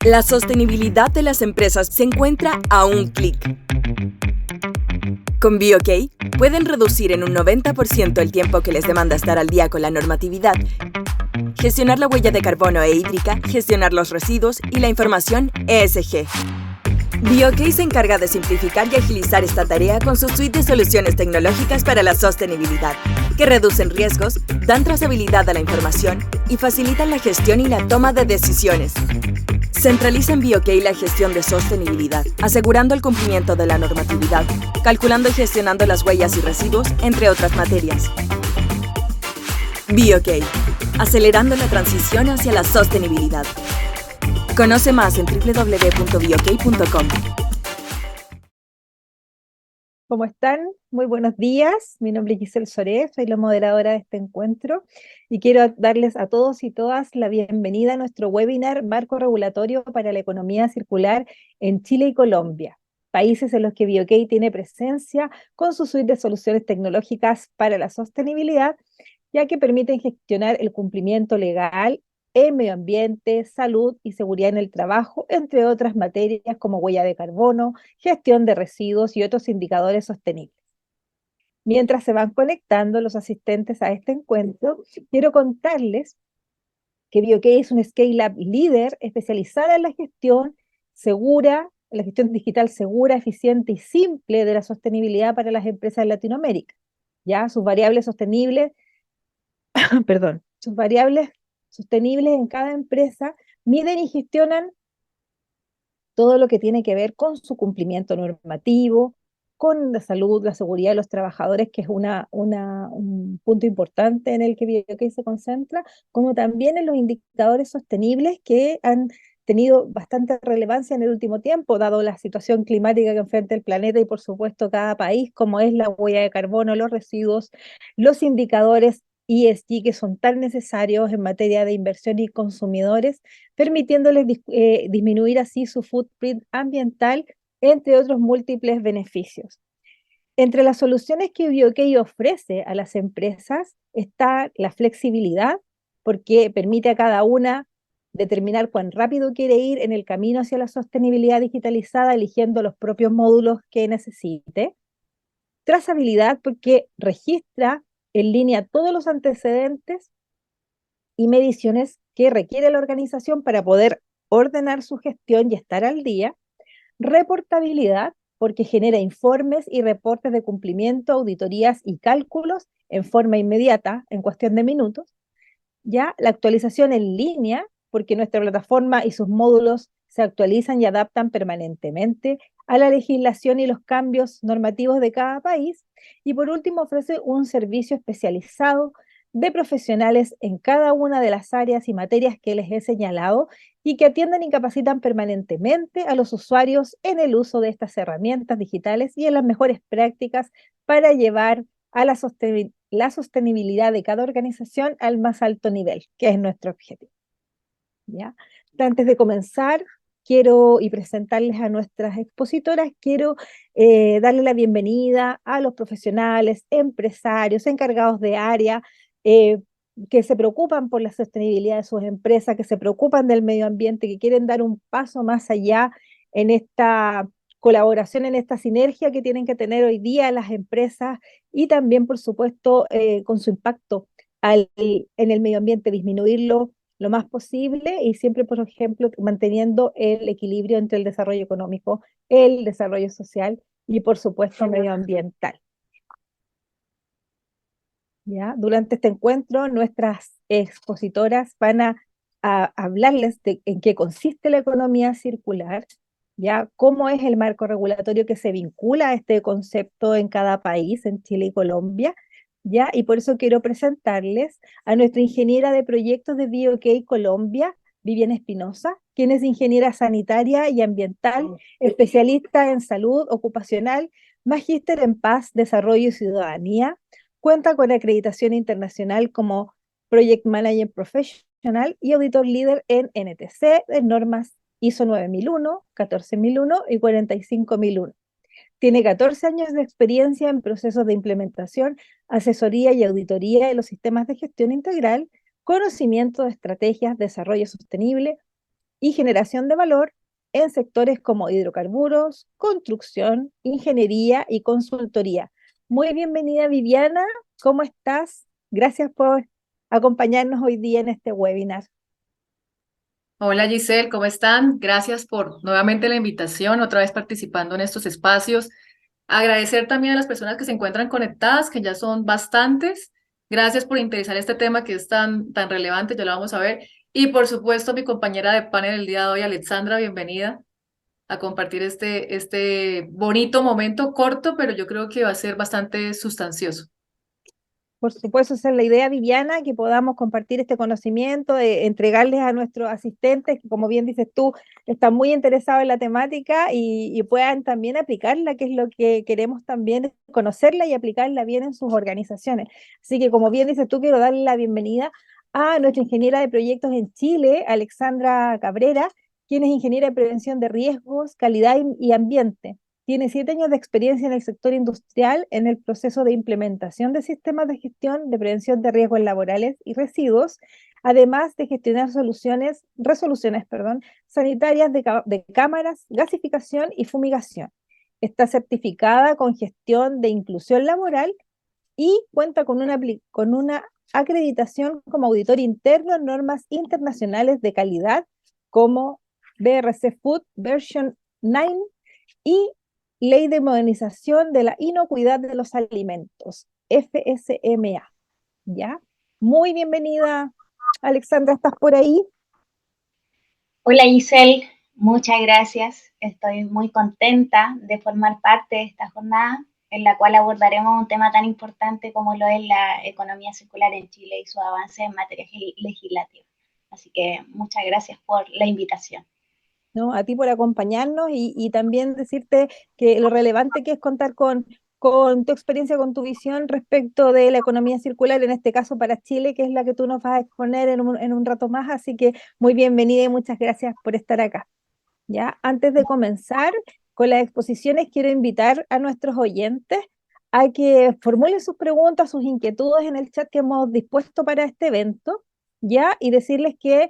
La sostenibilidad de las empresas se encuentra a un clic. Con BioK pueden reducir en un 90% el tiempo que les demanda estar al día con la normatividad, gestionar la huella de carbono e hídrica, gestionar los residuos y la información ESG. BioK se encarga de simplificar y agilizar esta tarea con su suite de soluciones tecnológicas para la sostenibilidad, que reducen riesgos, dan trazabilidad a la información y facilitan la gestión y la toma de decisiones. Centraliza en BioK la gestión de sostenibilidad, asegurando el cumplimiento de la normatividad, calculando y gestionando las huellas y residuos, entre otras materias. BioK, acelerando la transición hacia la sostenibilidad. Conoce más en www.biok.com. ¿Cómo están? Muy buenos días. Mi nombre es Giselle Soré, soy la moderadora de este encuentro y quiero darles a todos y todas la bienvenida a nuestro webinar Marco Regulatorio para la Economía Circular en Chile y Colombia, países en los que BioK tiene presencia con su suite de soluciones tecnológicas para la sostenibilidad, ya que permiten gestionar el cumplimiento legal en medio ambiente, salud y seguridad en el trabajo, entre otras materias como huella de carbono, gestión de residuos y otros indicadores sostenibles. Mientras se van conectando los asistentes a este encuentro, quiero contarles que BioK es un Scale-Up líder especializada en la gestión segura, en la gestión digital segura, eficiente y simple de la sostenibilidad para las empresas en Latinoamérica. Ya sus variables sostenibles, perdón, sus variables sostenibles en cada empresa miden y gestionan todo lo que tiene que ver con su cumplimiento normativo, con la salud, la seguridad de los trabajadores, que es un punto importante en el que BioK se concentra, como también en los indicadores sostenibles que han tenido bastante relevancia en el último tiempo, dado la situación climática que enfrenta el planeta y por supuesto cada país, como es la huella de carbono, los residuos, los indicadores ESG que son tan necesarios en materia de inversión y consumidores, permitiéndoles disminuir así su footprint ambiental, entre otros múltiples beneficios. Entre las soluciones que BioK ofrece a las empresas está la flexibilidad, porque permite a cada una determinar cuán rápido quiere ir en el camino hacia la sostenibilidad digitalizada, eligiendo los propios módulos que necesite. Trazabilidad, porque registra en línea todos los antecedentes y mediciones que requiere la organización para poder ordenar su gestión y estar al día. Reportabilidad, porque genera informes y reportes de cumplimiento, auditorías y cálculos en forma inmediata, en cuestión de minutos. Ya la actualización en línea, porque nuestra plataforma y sus módulos se actualizan y adaptan permanentemente a la legislación y los cambios normativos de cada país. Y por último, ofrece un servicio especializado de profesionales en cada una de las áreas y materias que les he señalado y que atienden y capacitan permanentemente a los usuarios en el uso de estas herramientas digitales y en las mejores prácticas para llevar a la sostenibilidad de cada organización al más alto nivel, que es nuestro objetivo. ¿Ya? Antes de comenzar, quiero y presentarles a nuestras expositoras, quiero darle la bienvenida a los profesionales, empresarios, encargados de área, que se preocupan por la sostenibilidad de sus empresas, que se preocupan del medio ambiente, que quieren dar un paso más allá en esta colaboración, en esta sinergia que tienen que tener hoy día las empresas y también, por supuesto, con su impacto en el medio ambiente, disminuirlo lo más posible y siempre, por ejemplo, manteniendo el equilibrio entre el desarrollo económico, el desarrollo social y, por supuesto, medioambiental. ¿Ya? Durante este encuentro, nuestras expositoras van a hablarles de en qué consiste la economía circular, ¿ya? Cómo es el marco regulatorio que se vincula a este concepto en cada país, en Chile y Colombia, ¿ya? Y por eso quiero presentarles a nuestra ingeniera de proyectos de BioK Colombia, Viviana Espinosa, quien es ingeniera sanitaria y ambiental, especialista en salud ocupacional, magíster en paz, desarrollo y ciudadanía. Cuenta con acreditación internacional como Project Manager Professional y auditor líder en NTC, en normas ISO 9001, 14001 y 45001. Tiene 14 años de experiencia en procesos de implementación, asesoría y auditoría de los sistemas de gestión integral, conocimiento de estrategias, desarrollo sostenible, y generación de valor en sectores como hidrocarburos, construcción, ingeniería y consultoría. Muy bienvenida, Viviana. ¿Cómo estás? Gracias por acompañarnos hoy día en este webinar. Hola Giselle, ¿cómo están? Gracias por nuevamente la invitación, otra vez participando en estos espacios. Agradecer también a las personas que se encuentran conectadas, que ya son bastantes. Gracias por interesar este tema que es tan relevante, ya lo vamos a ver. Y por supuesto, mi compañera de panel el día de hoy, Alexandra, bienvenida a compartir este bonito momento corto, pero yo creo que va a ser bastante sustancioso. Por supuesto, esa es la idea, Viviana, que podamos compartir este conocimiento, entregarles a nuestros asistentes, que como bien dices tú, están muy interesados en la temática y puedan también aplicarla, que es lo que queremos también, conocerla y aplicarla bien en sus organizaciones. Así que como bien dices tú, quiero darle la bienvenida a nuestra ingeniera de proyectos en Chile, Alexandra Cabrera, quien es ingeniera de prevención de riesgos, calidad y ambiente. Tiene 7 años de experiencia en el sector industrial en el proceso de implementación de sistemas de gestión de prevención de riesgos laborales y residuos, además de gestionar resoluciones, sanitarias de cámaras, gasificación y fumigación. Está certificada con gestión de inclusión laboral y cuenta con una acreditación como auditor interno en normas internacionales de calidad como BRC Food Version 9 y Ley de Modernización de la Inocuidad de los Alimentos, FSMA. ¿Ya? Muy bienvenida, Alexandra, ¿estás por ahí? Hola Giselle, muchas gracias. Estoy muy contenta de formar parte de esta jornada en la cual abordaremos un tema tan importante como lo es la economía circular en Chile y su avance en materia legislativa. Así que muchas gracias por la invitación. ¿No? A ti por acompañarnos y también decirte que lo relevante que es contar con tu experiencia, con tu visión respecto de la economía circular, en este caso para Chile, que es la que tú nos vas a exponer en un rato más. Así que muy bienvenida y muchas gracias por estar acá. ¿Ya? Antes de comenzar con las exposiciones, quiero invitar a nuestros oyentes a que formulen sus preguntas, sus inquietudes en el chat que hemos dispuesto para este evento, ¿ya? Y decirles que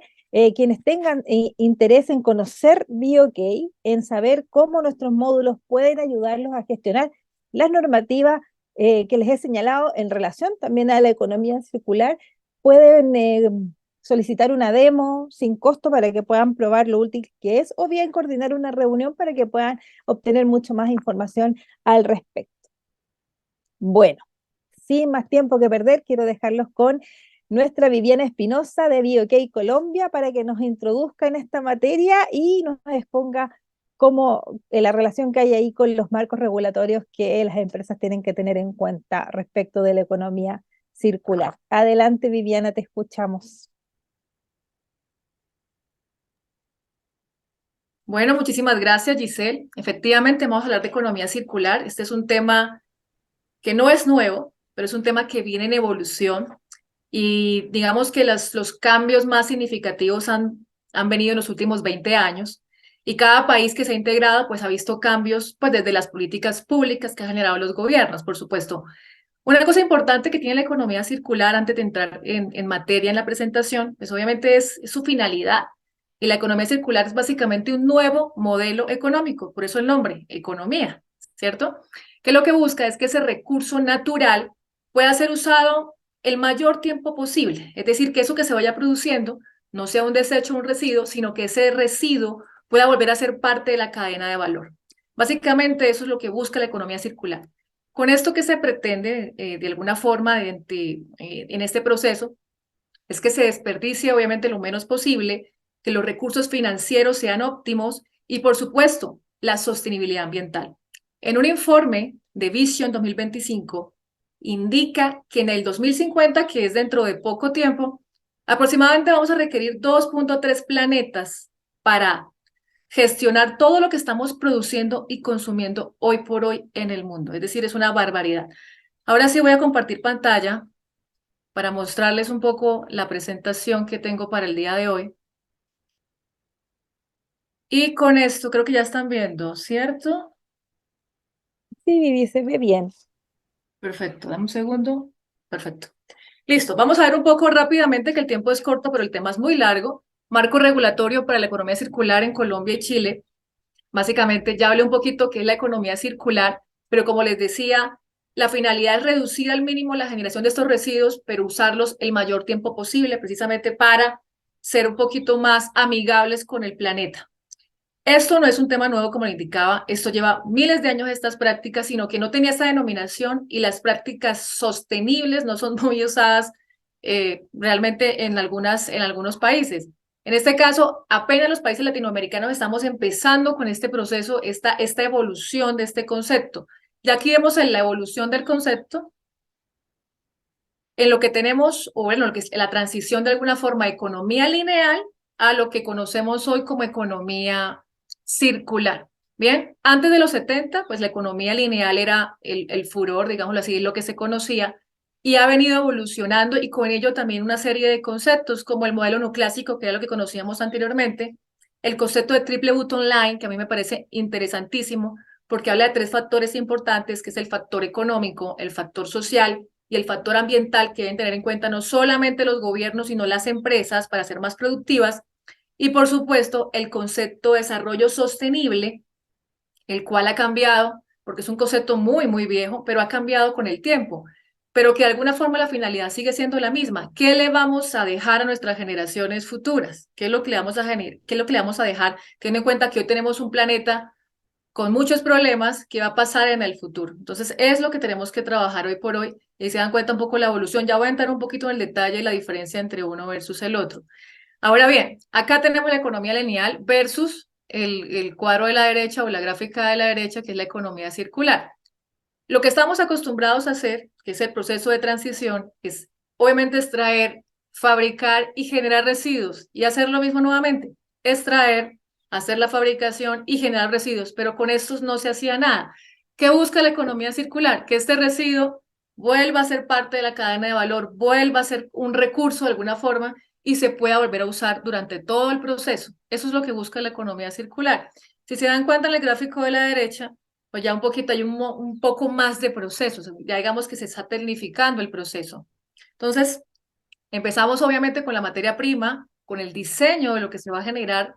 quienes tengan interés en conocer BioK, en saber cómo nuestros módulos pueden ayudarlos a gestionar las normativas que les he señalado en relación también a la economía circular, pueden solicitar una demo sin costo para que puedan probar lo útil que es, o bien coordinar una reunión para que puedan obtener mucho más información al respecto. Bueno, sin más tiempo que perder, quiero dejarlos con nuestra Viviana Espinosa de BioK Colombia para que nos introduzca en esta materia y nos exponga cómo la relación que hay ahí con los marcos regulatorios que las empresas tienen que tener en cuenta respecto de la economía circular. Adelante, Viviana, te escuchamos. Bueno, muchísimas gracias, Giselle. Efectivamente, vamos a hablar de economía circular. Este es un tema que no es nuevo, pero es un tema que viene en evolución y digamos que los cambios más significativos han venido en los últimos 20 años y cada país que se ha integrado pues ha visto cambios pues desde las políticas públicas que han generado los gobiernos, por supuesto. Una cosa importante que tiene la economía circular antes de entrar en materia en la presentación, pues obviamente es su finalidad. Y la economía circular es básicamente un nuevo modelo económico, por eso el nombre, economía, ¿cierto? Que lo que busca es que ese recurso natural pueda ser usado el mayor tiempo posible, es decir, que eso que se vaya produciendo no sea un desecho o un residuo, sino que ese residuo pueda volver a ser parte de la cadena de valor. Básicamente eso es lo que busca la economía circular. Con esto que se pretende, de alguna forma, en este proceso, es que se desperdicie obviamente lo menos posible, que los recursos financieros sean óptimos y, por supuesto, la sostenibilidad ambiental. En un informe de Vision 2025, indica que en el 2050, que es dentro de poco tiempo, aproximadamente vamos a requerir 2.3 planetas para gestionar todo lo que estamos produciendo y consumiendo hoy por hoy en el mundo. Es decir, es una barbaridad. Ahora sí voy a compartir pantalla para mostrarles un poco la presentación que tengo para el día de hoy. Y con esto creo que ya están viendo, ¿cierto? Sí, Vivi, se ve bien. Perfecto, dame un segundo. Perfecto. Listo, vamos a ver un poco rápidamente que el tiempo es corto, pero el tema es muy largo. marco regulatorio para la economía circular en Colombia y Chile. Básicamente, ya hablé un poquito qué es la economía circular, pero como les decía, la finalidad es reducir al mínimo la generación de estos residuos, pero usarlos el mayor tiempo posible, precisamente para ser un poquito más amigables con el planeta. Esto no es un tema nuevo, como le indicaba, esto lleva miles de años estas prácticas, sino que no tenía esta denominación y las prácticas sostenibles no son muy usadas realmente en algunos países. En este caso, apenas los países latinoamericanos estamos empezando con este proceso, esta evolución de este concepto. Y aquí vemos en la evolución del concepto, en lo que tenemos, o bueno, lo que es la transición de alguna forma de economía lineal a lo que conocemos hoy como economía circular. Bien, antes de los 70, pues la economía lineal era el furor, digámoslo así, lo que se conocía, y ha venido evolucionando y con ello también una serie de conceptos como el modelo neoclásico, que era lo que conocíamos anteriormente, el concepto de triple bottom line, que a mí me parece interesantísimo, porque habla de tres factores importantes, que es el factor económico, el factor social y el factor ambiental, que deben tener en cuenta no solamente los gobiernos, sino las empresas para ser más productivas. Y por supuesto, el concepto de desarrollo sostenible, el cual ha cambiado, porque es un concepto muy, muy viejo, pero ha cambiado con el tiempo, pero que de alguna forma la finalidad sigue siendo la misma. ¿Qué le vamos a dejar a nuestras generaciones futuras? ¿Qué es lo que le vamos a qué es lo que le vamos a dejar, teniendo en cuenta que hoy tenemos un planeta con muchos problemas que va a pasar en el futuro? Entonces, es lo que tenemos que trabajar hoy por hoy y se dan cuenta un poco la evolución. Ya voy a entrar un poquito en el detalle y la diferencia entre uno versus el otro. Ahora bien, acá tenemos la economía lineal versus el cuadro de la derecha o la gráfica de la derecha, que es la economía circular. Lo que estamos acostumbrados a hacer, que es el proceso de transición, es obviamente extraer, fabricar y generar residuos y hacer lo mismo nuevamente, extraer, hacer la fabricación y generar residuos, pero con estos no se hacía nada. ¿Qué busca la economía circular? Que este residuo vuelva a ser parte de la cadena de valor, vuelva a ser un recurso de alguna forma y se pueda volver a usar durante todo el proceso. Eso es lo que busca la economía circular. Si se dan cuenta en el gráfico de la derecha, pues ya un poquito hay un poco más de procesos, ya digamos que se está tecnificando el proceso. Entonces, empezamos obviamente con la materia prima, con el diseño de lo que se va a generar,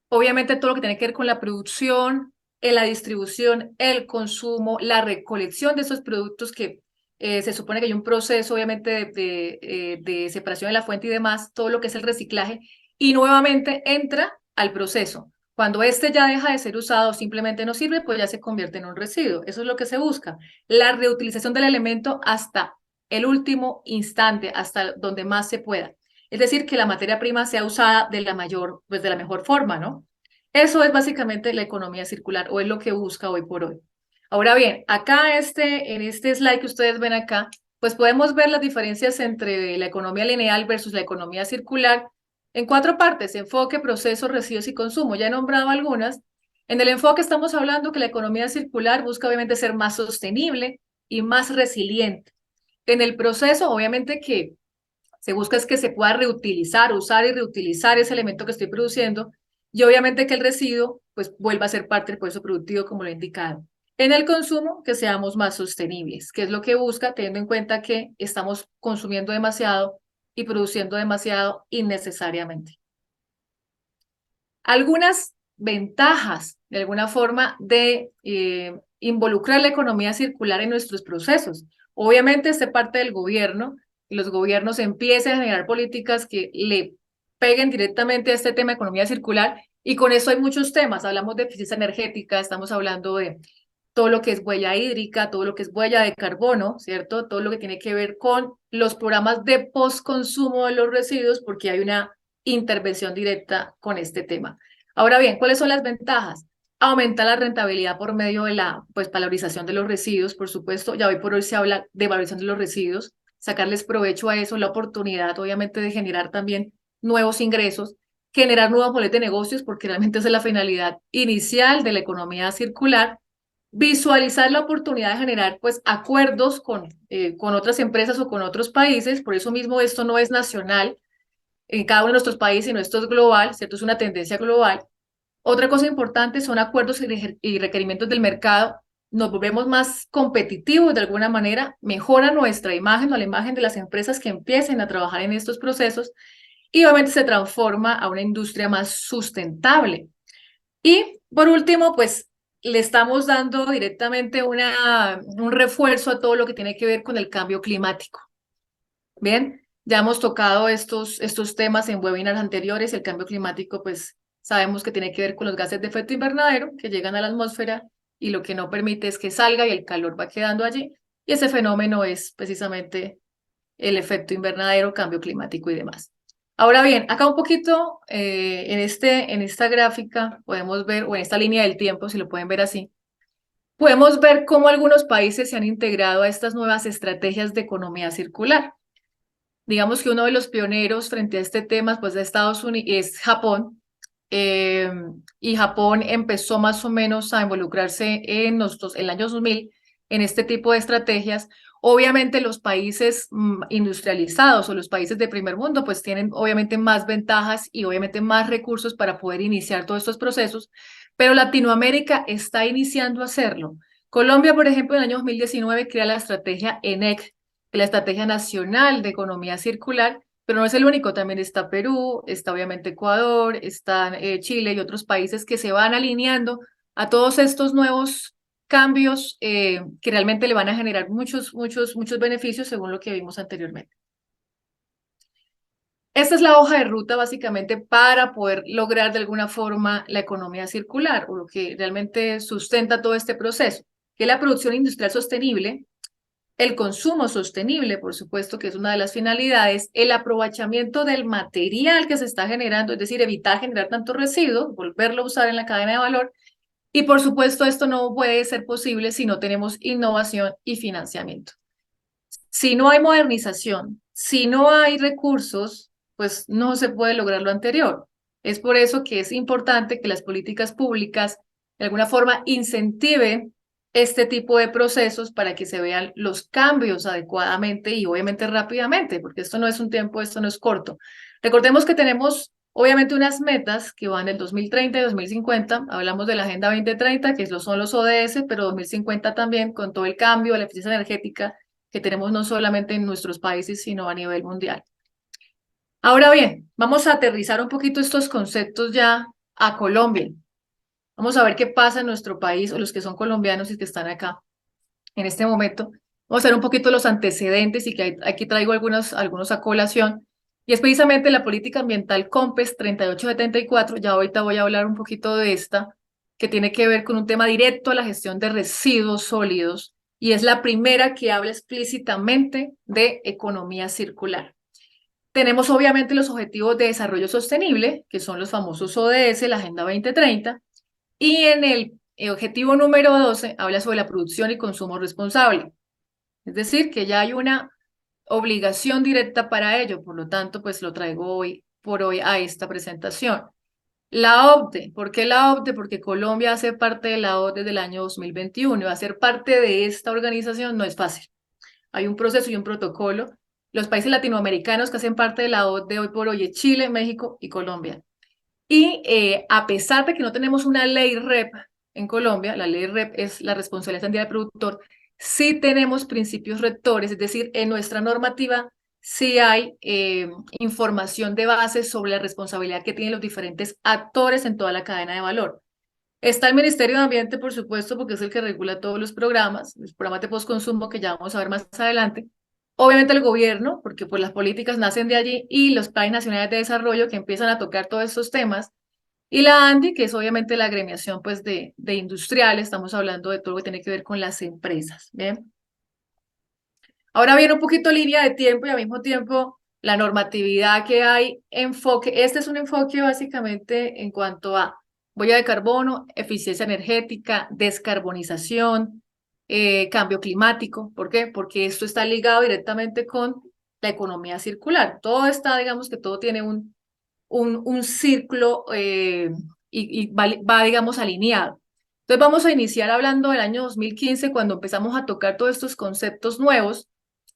obviamente todo lo que tiene que ver con la producción, la distribución, el consumo, la recolección de esos productos que se supone que hay un proceso obviamente de separación de la fuente y demás, todo lo que es el reciclaje, y nuevamente entra al proceso. Cuando este ya deja de ser usado, simplemente no sirve, pues ya se convierte en un residuo. Eso es lo que se busca. La reutilización del elemento hasta el último instante, hasta donde más se pueda. Es decir, que la materia prima sea usada de la mejor forma, ¿no? Eso es básicamente la economía circular, o es lo que busca hoy por hoy. Ahora bien, acá en este slide que ustedes ven acá, pues podemos ver las diferencias entre la economía lineal versus la economía circular en 4 partes: enfoque, proceso, residuos y consumo. Ya he nombrado algunas. En el enfoque estamos hablando que la economía circular busca obviamente ser más sostenible y más resiliente. En el proceso, obviamente que se busca es que se pueda reutilizar, usar y reutilizar ese elemento que estoy produciendo, y obviamente que el residuo pues vuelva a ser parte del proceso productivo, como lo he indicado. En el consumo, que seamos más sostenibles, que es lo que busca, teniendo en cuenta que estamos consumiendo demasiado y produciendo demasiado innecesariamente. Algunas ventajas, de alguna forma, de involucrar la economía circular en nuestros procesos. Obviamente, este parte del gobierno, y los gobiernos empiecen a generar políticas que le peguen directamente a este tema de economía circular, y con eso hay muchos temas. Hablamos de eficiencia energética, estamos hablando de todo lo que es huella hídrica, todo lo que es huella de carbono, ¿cierto? Todo lo que tiene que ver con los programas de postconsumo de los residuos, porque hay una intervención directa con este tema. Ahora bien, ¿cuáles son las ventajas? Aumentar la rentabilidad por medio de la valorización de los residuos, por supuesto. Ya hoy por hoy se habla de valorización de los residuos, sacarles provecho a eso, la oportunidad obviamente de generar también nuevos ingresos, generar nuevos modelos de negocios, porque realmente esa es la finalidad inicial de la economía circular. Visualizar la oportunidad de generar acuerdos con otras empresas o con otros países. Por eso mismo esto no es nacional en cada uno de nuestros países, sino esto es global, ¿cierto? Es una tendencia global. Otra cosa importante son acuerdos y requerimientos del mercado. Nos volvemos más competitivos de alguna manera, mejora nuestra imagen o la imagen de las empresas que empiecen a trabajar en estos procesos, y obviamente se transforma a una industria más sustentable. Y por último, pues le estamos dando directamente un refuerzo a todo lo que tiene que ver con el cambio climático. Bien, ya hemos tocado estos temas en webinars anteriores. El cambio climático, pues sabemos que tiene que ver con los gases de efecto invernadero que llegan a la atmósfera y lo que no permite es que salga y el calor va quedando allí. Y ese fenómeno es precisamente el efecto invernadero, cambio climático y demás. Ahora bien, acá un poquito en esta gráfica podemos ver, o en esta línea del tiempo, si lo pueden ver así, podemos ver cómo algunos países se han integrado a estas nuevas estrategias de economía circular. Digamos que uno de los pioneros frente a este tema pues, de Estados Unidos es Japón, y Japón empezó más o menos a involucrarse en el año 2000 en este tipo de estrategias. Obviamente los países industrializados o los países de primer mundo pues tienen obviamente más ventajas y obviamente más recursos para poder iniciar todos estos procesos, pero Latinoamérica está iniciando a hacerlo. Colombia, por ejemplo, en el año 2019 crea la estrategia ENEC, la Estrategia Nacional de Economía Circular, pero no es el único, también está Perú, está obviamente Ecuador, está Chile y otros países que se van alineando a todos estos nuevos cambios que realmente le van a generar muchos beneficios según lo que vimos anteriormente. Esta es la hoja de ruta básicamente para poder lograr de alguna forma la economía circular o lo que realmente sustenta todo este proceso, que es la producción industrial sostenible, el consumo sostenible, por supuesto, que es una de las finalidades, el aprovechamiento del material que se está generando, es decir, evitar generar tanto residuo, volverlo a usar en la cadena de valor, y por supuesto esto no puede ser posible si no tenemos innovación y financiamiento. Si no hay modernización, si no hay recursos, pues no se puede lograr lo anterior. Es por eso que es importante que las políticas públicas de alguna forma incentiven este tipo de procesos para que se vean los cambios adecuadamente y obviamente rápidamente, porque esto no es un tiempo, esto no es corto. Recordemos que tenemos obviamente unas metas que van del 2030 y 2050, hablamos de la Agenda 2030, que son los ODS, pero 2050 también, con todo el cambio, la eficiencia energética que tenemos no solamente en nuestros países, sino a nivel mundial. Ahora bien, vamos a aterrizar un poquito estos conceptos ya a Colombia. Vamos a ver qué pasa en nuestro país, o los que son colombianos y que están acá en este momento. Vamos a ver un poquito los antecedentes y que aquí traigo algunos a colación. Y es precisamente la política ambiental COMPES 3874. Ya ahorita voy a hablar un poquito de esta, que tiene que ver con un tema directo a la gestión de residuos sólidos. Y es la primera que habla explícitamente de economía circular. Tenemos obviamente los Objetivos de Desarrollo Sostenible, que son los famosos ODS, la Agenda 2030, y en el objetivo número 12 habla sobre la producción y consumo responsable. Es decir, que ya hay una obligación directa para ello, por lo tanto, pues lo traigo hoy a esta presentación. La OCDE, ¿por qué la OCDE? Porque Colombia hace parte de la OCDE desde el año 2021 y hacer parte de esta organización no es fácil. Hay un proceso y un protocolo. Los países latinoamericanos que hacen parte de la OCDE hoy por hoy es Chile, México y Colombia. Y a pesar de que no tenemos una ley REP en Colombia, la ley REP es la responsabilidad extendida del productor, sí tenemos principios rectores, es decir, en nuestra normativa sí hay información de base sobre la responsabilidad que tienen los diferentes actores en toda la cadena de valor. Está el Ministerio de Ambiente, por supuesto, porque es el que regula todos los programas de postconsumo que ya vamos a ver más adelante. Obviamente el gobierno, porque pues las políticas nacen de allí, y los planes nacionales de desarrollo que empiezan a tocar todos estos temas. Y la ANDI, que es obviamente la agremiación pues, de industriales, estamos hablando de todo lo que tiene que ver con las empresas. ¿Bien? Ahora viene un poquito línea de tiempo y al mismo tiempo la normatividad que hay, enfoque. Este es un enfoque básicamente en cuanto a huella de carbono, eficiencia energética, descarbonización, cambio climático. ¿Por qué? Porque esto está ligado directamente con la economía circular. Todo está, digamos que todo tiene un círculo y va, digamos, alineado. Entonces vamos a iniciar hablando del año 2015, cuando empezamos a tocar todos estos conceptos nuevos,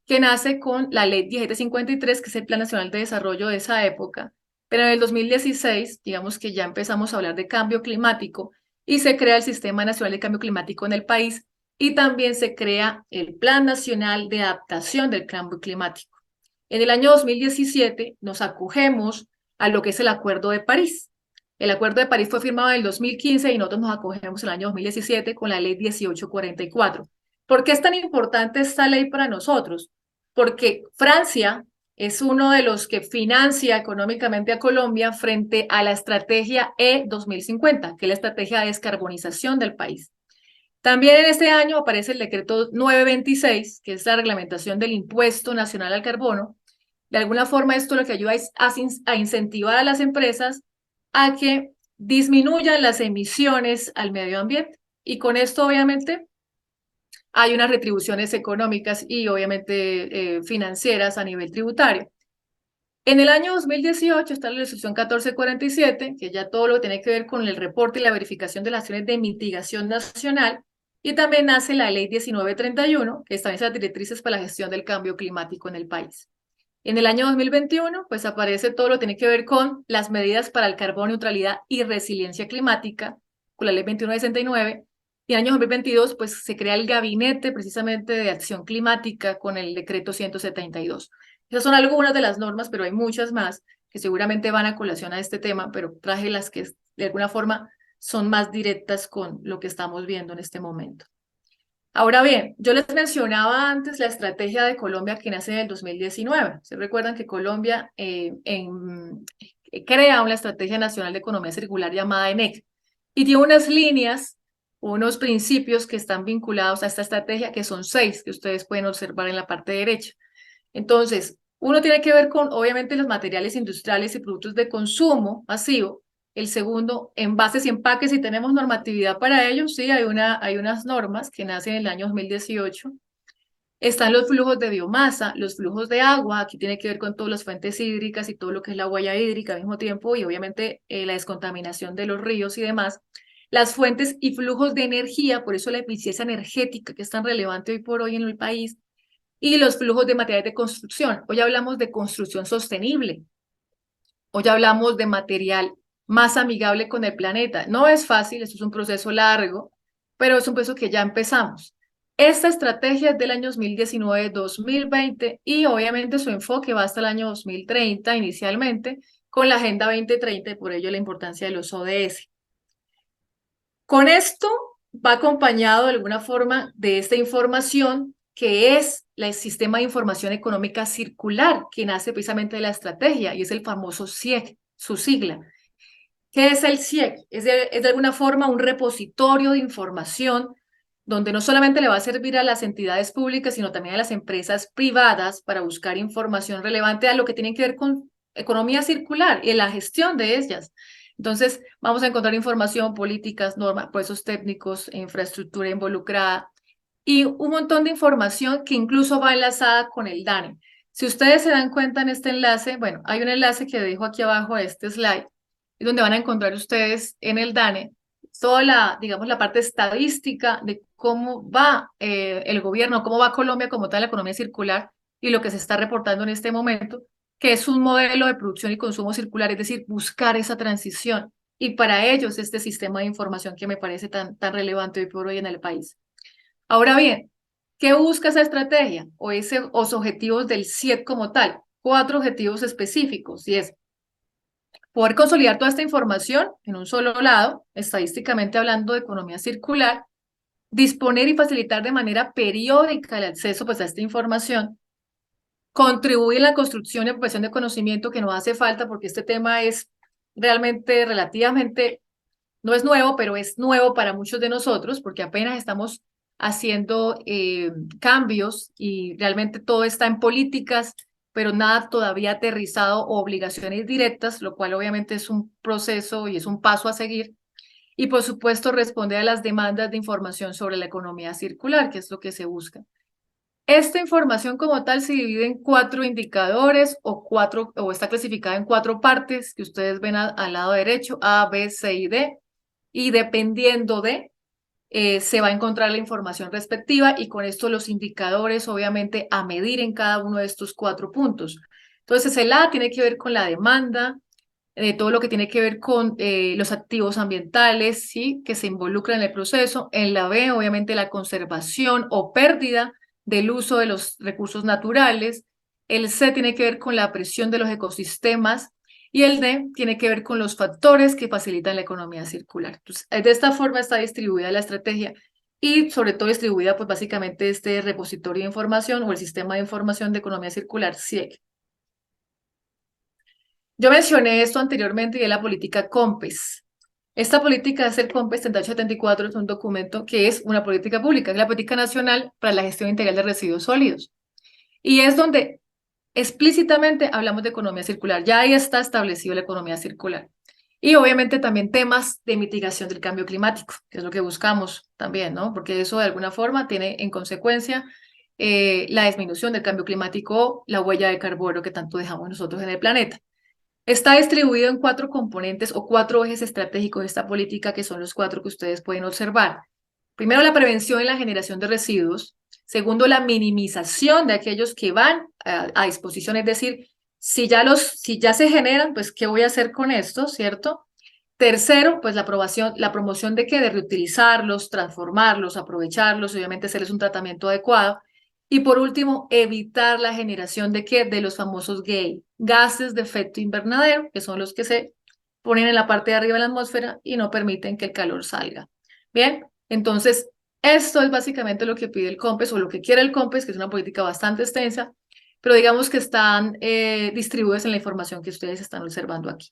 que nace con la ley 1753, que es el Plan Nacional de Desarrollo de esa época. Pero en el 2016, digamos que ya empezamos a hablar de cambio climático y se crea el Sistema Nacional de Cambio Climático en el país y también se crea el Plan Nacional de Adaptación del Cambio Climático. En el año 2017 nos acogemos a lo que es el Acuerdo de París. El Acuerdo de París fue firmado en el 2015 y nosotros nos acogemos en el año 2017 con la ley 1844. ¿Por qué es tan importante esta ley para nosotros? Porque Francia es uno de los que financia económicamente a Colombia frente a la estrategia E2050, que es la estrategia de descarbonización del país. También en este año aparece el decreto 926, que es la reglamentación del impuesto nacional al carbono. De alguna forma esto lo que ayuda es a incentivar a las empresas a que disminuyan las emisiones al medio ambiente. Y con esto obviamente hay unas retribuciones económicas y obviamente financieras a nivel tributario. En el año 2018 está la resolución 1447, que ya todo lo que tiene que ver con el reporte y la verificación de las acciones de mitigación nacional, y también nace la ley 1931, que establece las directrices para la gestión del cambio climático en el país. En el año 2021, pues aparece todo lo que tiene que ver con las medidas para el carbono, neutralidad y resiliencia climática, con la ley 2169, y en el año 2022, pues se crea el Gabinete precisamente de Acción Climática con el decreto 172. Esas son algunas de las normas, pero hay muchas más que seguramente van a colación a este tema, pero traje las que de alguna forma son más directas con lo que estamos viendo en este momento. Ahora bien, yo les mencionaba antes la estrategia de Colombia que nace en el 2019. ¿Se recuerdan que Colombia crea una estrategia nacional de economía circular llamada ENEC y tiene unas líneas, unos principios que están vinculados a esta estrategia, que son 6, que ustedes pueden observar en la parte derecha? Entonces, uno tiene que ver con, obviamente, los materiales industriales y productos de consumo masivo. El segundo, envases y empaques, y tenemos normatividad para ello. Sí, hay unas normas que nacen en el año 2018. Están los flujos de biomasa, los flujos de agua, aquí tiene que ver con todas las fuentes hídricas y todo lo que es la huella hídrica al mismo tiempo, y obviamente la descontaminación de los ríos y demás. Las fuentes y flujos de energía, por eso la eficiencia energética que es tan relevante hoy por hoy en el país, y los flujos de materiales de construcción. Hoy hablamos de construcción sostenible. Hoy hablamos de material más amigable con el planeta. No es fácil, esto es un proceso largo, pero es un proceso que ya empezamos. Esta estrategia es del año 2019-2020 y obviamente su enfoque va hasta el año 2030 inicialmente con la Agenda 2030 y por ello la importancia de los ODS. Con esto va acompañado de alguna forma de esta información que es el Sistema de Información Económica Circular, que nace precisamente de la estrategia, y es el famoso CIEC, su sigla. ¿Qué es el CIEC? Es de alguna forma un repositorio de información donde no solamente le va a servir a las entidades públicas, sino también a las empresas privadas para buscar información relevante a lo que tiene que ver con economía circular y la gestión de ellas. Entonces, vamos a encontrar información, políticas, normas, procesos técnicos, infraestructura involucrada, y un montón de información que incluso va enlazada con el DANE. Si ustedes se dan cuenta en este enlace, bueno, hay un enlace que dejo aquí abajo a este slide, donde van a encontrar ustedes en el DANE toda la, digamos, la parte estadística de cómo va el gobierno, cómo va Colombia como tal, la economía circular, y lo que se está reportando en este momento, que es un modelo de producción y consumo circular, es decir, buscar esa transición. Y para ellos este sistema de información que me parece tan relevante hoy por hoy en el país. Ahora bien, ¿qué busca esa estrategia o los objetivos del CIEC como tal? 4 objetivos específicos, y es poder consolidar toda esta información en un solo lado, estadísticamente hablando de economía circular, disponer y facilitar de manera periódica el acceso pues, a esta información, contribuir en la construcción y apropiación de conocimiento que nos hace falta porque este tema es realmente relativamente, no es nuevo, pero es nuevo para muchos de nosotros porque apenas estamos haciendo cambios y realmente todo está en políticas, pero nada todavía aterrizado o obligaciones directas, lo cual obviamente es un proceso y es un paso a seguir. Y por supuesto responder a las demandas de información sobre la economía circular, que es lo que se busca. Esta información como tal se divide en 4 indicadores o está clasificada en 4 partes que ustedes ven al lado derecho, A, B, C y D, y dependiendo de se va a encontrar la información respectiva y con esto los indicadores obviamente a medir en cada uno de estos 4 puntos. Entonces el A tiene que ver con la demanda, todo lo que tiene que ver con los activos ambientales, ¿sí? Que se involucran en el proceso. En la B obviamente la conservación o pérdida del uso de los recursos naturales. El C tiene que ver con la presión de los ecosistemas. Y el D tiene que ver con los factores que facilitan la economía circular. Entonces, de esta forma está distribuida la estrategia y sobre todo distribuida pues básicamente este repositorio de información o el sistema de información de economía circular, CIEC. Yo mencioné esto anteriormente y es la política COMPES. Esta política de ser COMPES 3874 es un documento que es una política pública, es la Política Nacional para la Gestión Integral de Residuos Sólidos. Y es donde explícitamente hablamos de economía circular. Ya ahí está establecido la economía circular. Y obviamente también temas de mitigación del cambio climático, que es lo que buscamos también, ¿no? Porque eso de alguna forma tiene en consecuencia la disminución del cambio climático o la huella de carbono que tanto dejamos nosotros en el planeta. Está distribuido en 4 componentes o 4 ejes estratégicos de esta política, que son los 4 que ustedes pueden observar. Primero, la prevención y la generación de residuos. Segundo, la minimización de aquellos que van a disposición, es decir, si ya se generan, pues, ¿qué voy a hacer con esto, cierto? Tercero, pues, la promoción de ¿qué? De reutilizarlos, transformarlos, aprovecharlos, obviamente hacerles un tratamiento adecuado. Y por último, evitar la generación de ¿qué? De los famosos GEI, gases de efecto invernadero, que son los que se ponen en la parte de arriba de la atmósfera y no permiten que el calor salga. Bien, entonces, esto es básicamente lo que pide el COMPES o lo que quiere el COMPES, que es una política bastante extensa, pero digamos que están distribuidas en la información que ustedes están observando aquí.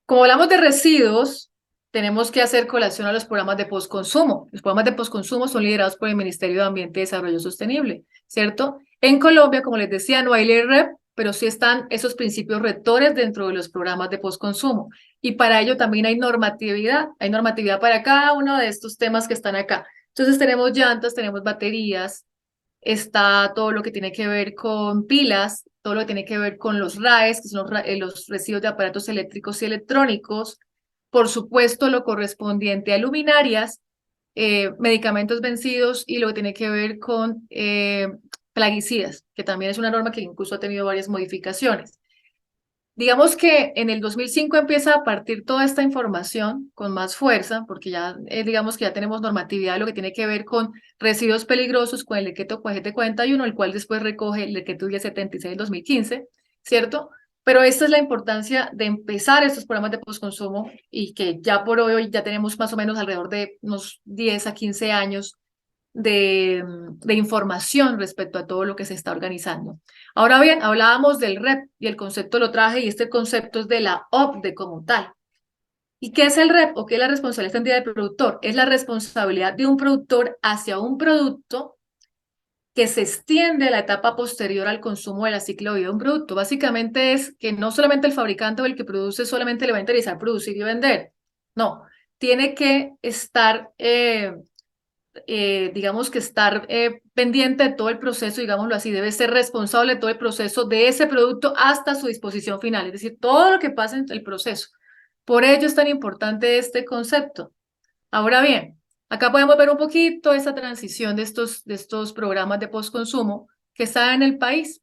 Como hablamos de residuos, tenemos que hacer colación a los programas de postconsumo. Los programas de postconsumo son liderados por el Ministerio de Ambiente y Desarrollo Sostenible, ¿cierto? En Colombia, como les decía, no hay ley REP, pero sí están esos principios rectores dentro de los programas de postconsumo. Y para ello también hay normatividad para cada uno de estos temas que están acá. Entonces tenemos llantas, tenemos baterías, está todo lo que tiene que ver con pilas, todo lo que tiene que ver con los RAEs, que son los residuos de aparatos eléctricos y electrónicos, por supuesto lo correspondiente a luminarias, medicamentos vencidos y lo que tiene que ver con plaguicidas, que también es una norma que incluso ha tenido varias modificaciones. Digamos que en el 2005 empieza a partir toda esta información con más fuerza, porque ya digamos que ya tenemos normatividad de lo que tiene que ver con residuos peligrosos con el decreto 41, el cual después recoge el decreto 1076 del 2015, ¿cierto? Pero esta es la importancia de empezar estos programas de postconsumo y que ya por hoy ya tenemos más o menos alrededor de unos 10 a 15 años de información respecto a todo lo que se está organizando. Ahora bien, hablábamos del REP y el concepto lo traje y este concepto es de la OCDE como tal. ¿Y qué es el REP o qué es la responsabilidad extendida del productor? Es la responsabilidad de un productor hacia un producto que se extiende a la etapa posterior al consumo de la ciclo de vida de un producto. Básicamente es que no solamente el fabricante o el que produce solamente le va a interesar producir y vender. No, tiene que estar digamos que estar pendiente de todo el proceso, digámoslo así, debe ser responsable de todo el proceso de ese producto hasta su disposición final, es decir, todo lo que pasa en el proceso. Por ello es tan importante este concepto. Ahora bien, acá podemos ver un poquito esa transición de estos programas de postconsumo que están en el país.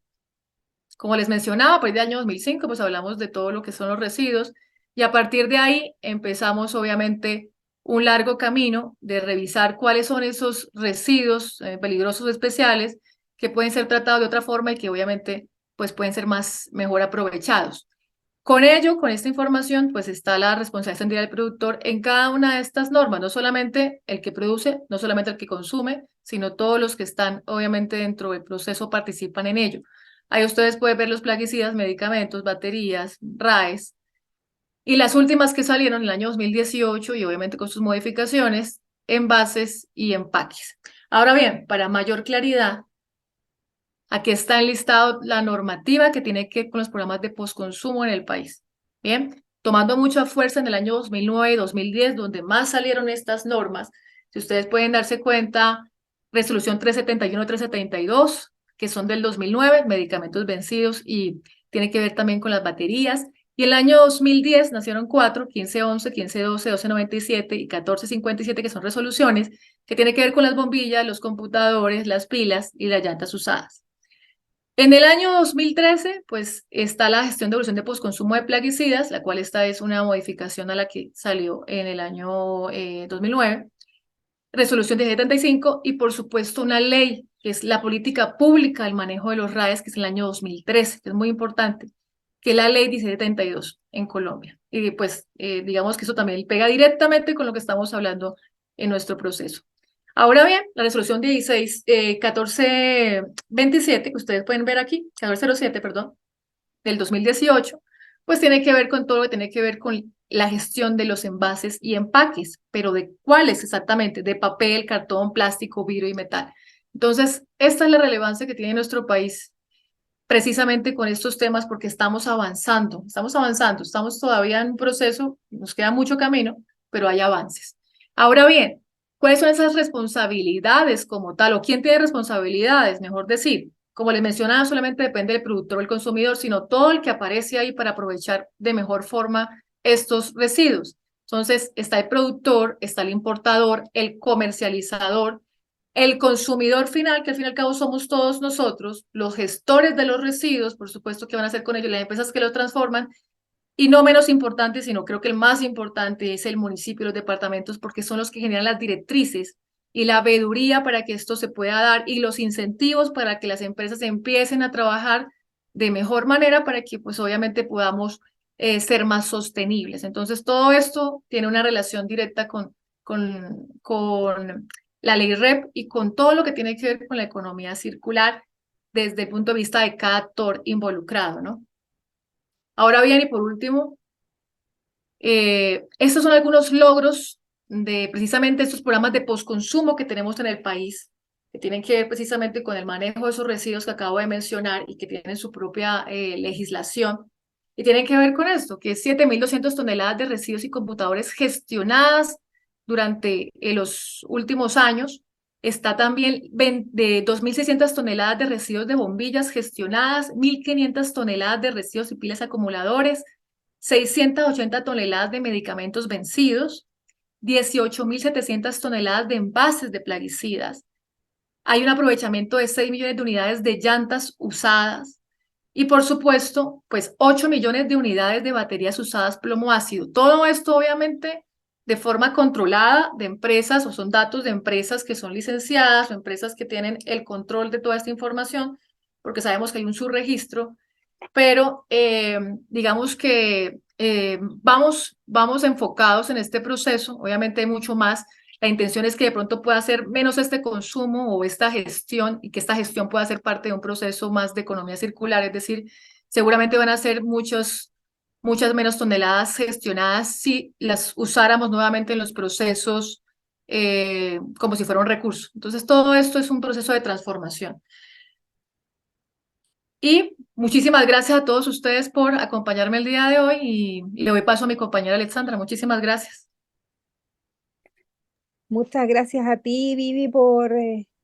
Como les mencionaba, pues del año 2005, pues hablamos de todo lo que son los residuos y a partir de ahí empezamos obviamente un largo camino de revisar cuáles son esos residuos peligrosos especiales que pueden ser tratados de otra forma y que obviamente pues pueden ser mejor aprovechados. Con ello, con esta información, pues está la responsabilidad extendida del productor en cada una de estas normas, no solamente el que produce, no solamente el que consume, sino todos los que están obviamente dentro del proceso participan en ello. Ahí ustedes pueden ver los plaguicidas, medicamentos, baterías, RAEs, y las últimas que salieron en el año 2018 y obviamente con sus modificaciones, envases y empaques. Ahora bien, para mayor claridad, aquí está enlistado la normativa que tiene que ver con los programas de postconsumo en el país. Bien, tomando mucha fuerza en el año 2009 y 2010, donde más salieron estas normas, si ustedes pueden darse cuenta, resolución 371 y 372, que son del 2009, medicamentos vencidos y tiene que ver también con las baterías. Y el año 2010 nacieron 4, 1511, 1512, 1297 y 1457, que son resoluciones que tienen que ver con las bombillas, los computadores, las pilas y las llantas usadas. En el año 2013, pues está la gestión de evolución de postconsumo de plaguicidas, la cual esta es una modificación a la que salió en el año 2009, resolución de 75 y por supuesto una ley que es la política pública del manejo de los RAEs, que es el año 2013, que es muy importante, que es la ley 1672 en Colombia. Y pues digamos que eso también pega directamente con lo que estamos hablando en nuestro proceso. Ahora bien, la resolución 1427, que ustedes pueden ver aquí, 1407, perdón, del 2018, pues tiene que ver con todo lo que tiene que ver con la gestión de los envases y empaques, pero ¿de cuáles exactamente? De papel, cartón, plástico, vidrio y metal. Entonces, esta es la relevancia que tiene nuestro país precisamente con estos temas porque estamos avanzando, estamos todavía en un proceso, nos queda mucho camino, pero hay avances. Ahora bien, ¿cuáles son esas responsabilidades como tal? ¿O quién tiene responsabilidades, mejor decir? Como les mencionaba, no solamente depende del productor o el consumidor, sino todo el que aparece ahí para aprovechar de mejor forma estos residuos. Entonces, está el productor, está el importador, el comercializador, el consumidor final, que al fin y al cabo somos todos nosotros, los gestores de los residuos, por supuesto que van a hacer con ellos las empresas que los transforman, y no menos importante, sino creo que el más importante es el municipio y los departamentos, porque son los que generan las directrices y la veeduría para que esto se pueda dar y los incentivos para que las empresas empiecen a trabajar de mejor manera para que pues obviamente podamos ser más sostenibles. Entonces todo esto tiene una relación directa con la ley REP y con todo lo que tiene que ver con la economía circular desde el punto de vista de cada actor involucrado, ¿no? Ahora bien, y por último, estos son algunos logros de precisamente estos programas de postconsumo que tenemos en el país, que tienen que ver precisamente con el manejo de esos residuos que acabo de mencionar y que tienen su propia legislación. Y tienen que ver con esto, que es 7.200 toneladas de residuos y computadores gestionadas durante los últimos años. Está también de 2.600 toneladas de residuos de bombillas gestionadas, 1.500 toneladas de residuos y pilas acumuladores, 680 toneladas de medicamentos vencidos, 18.700 toneladas de envases de plaguicidas. Hay un aprovechamiento de 6 millones de unidades de llantas usadas y, por supuesto, pues 8 millones de unidades de baterías usadas plomo ácido. Todo esto, obviamente, de forma controlada de empresas, o son datos de empresas que son licenciadas o empresas que tienen el control de toda esta información, porque sabemos que hay un subregistro, pero digamos que vamos enfocados en este proceso. Obviamente hay mucho más. La intención es que de pronto pueda ser menos este consumo o esta gestión y que esta gestión pueda ser parte de un proceso más de economía circular, es decir, seguramente van a ser muchas menos toneladas gestionadas si las usáramos nuevamente en los procesos como si fuera un recurso. Entonces, todo esto es un proceso de transformación. Y muchísimas gracias a todos ustedes por acompañarme el día de hoy y le doy paso a mi compañera Alexandra. Muchísimas gracias. Muchas gracias a ti, Vivi, por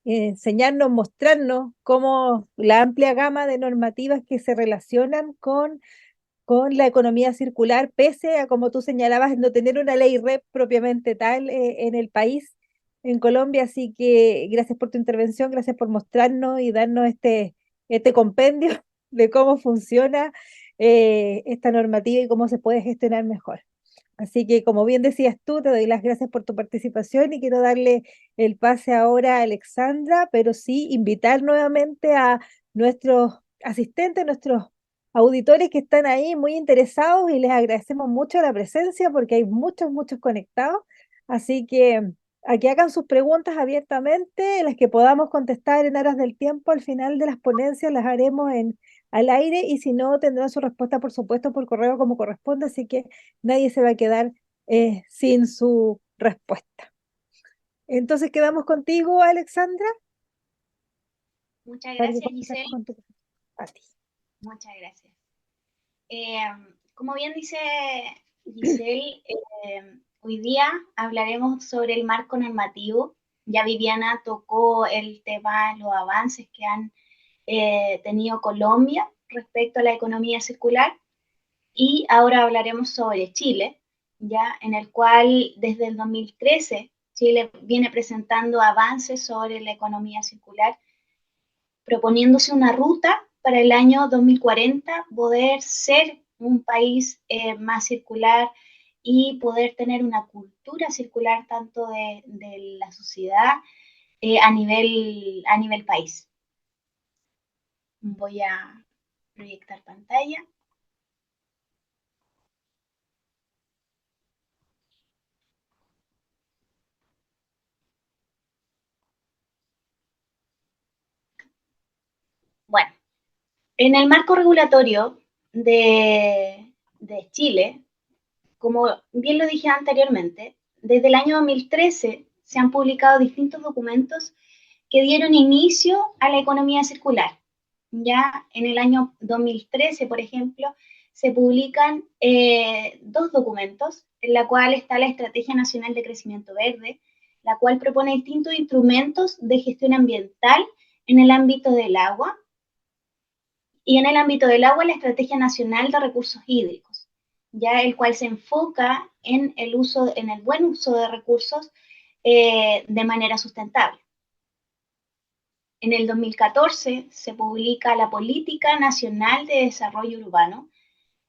enseñarnos, mostrarnos cómo la amplia gama de normativas que se relacionan con la economía circular, pese a, como tú señalabas, no tener una ley REP propiamente tal en el país, en Colombia. Así que gracias por tu intervención, gracias por mostrarnos y darnos este compendio de cómo funciona esta normativa y cómo se puede gestionar mejor. Así que, como bien decías tú, te doy las gracias por tu participación y quiero darle el pase ahora a Alexandra, pero sí invitar nuevamente a nuestros asistentes, nuestros auditores que están ahí muy interesados y les agradecemos mucho la presencia porque hay muchos conectados. Así que a que hagan sus preguntas abiertamente, las que podamos contestar en aras del tiempo al final de las ponencias las haremos al aire y si no tendrán su respuesta por supuesto por correo como corresponde, así que nadie se va a quedar sin su respuesta. Entonces quedamos contigo, Alexandra. Muchas Para que gracias, comiences Giselle. con a ti. Muchas gracias. Como bien dice Giselle, hoy día hablaremos sobre el marco normativo. Ya Viviana tocó el tema, los avances que han tenido Colombia respecto a la economía circular y ahora hablaremos sobre Chile, ya en el cual desde el 2013 Chile viene presentando avances sobre la economía circular, proponiéndose una ruta para el año 2040 poder ser un país más circular y poder tener una cultura circular tanto de la sociedad a nivel país. Voy a proyectar pantalla. Bueno, en el marco regulatorio de Chile, como bien lo dije anteriormente, desde el año 2013 se han publicado distintos documentos que dieron inicio a la economía circular. Ya en el año 2013, por ejemplo, se publican dos documentos, en la cual está la Estrategia Nacional de Crecimiento Verde, la cual propone distintos instrumentos de gestión ambiental en el ámbito del agua, y en el ámbito del agua la Estrategia Nacional de Recursos Hídricos, ya el cual se enfoca en el buen uso de recursos de manera sustentable. En el 2014 se publica la Política Nacional de Desarrollo Urbano,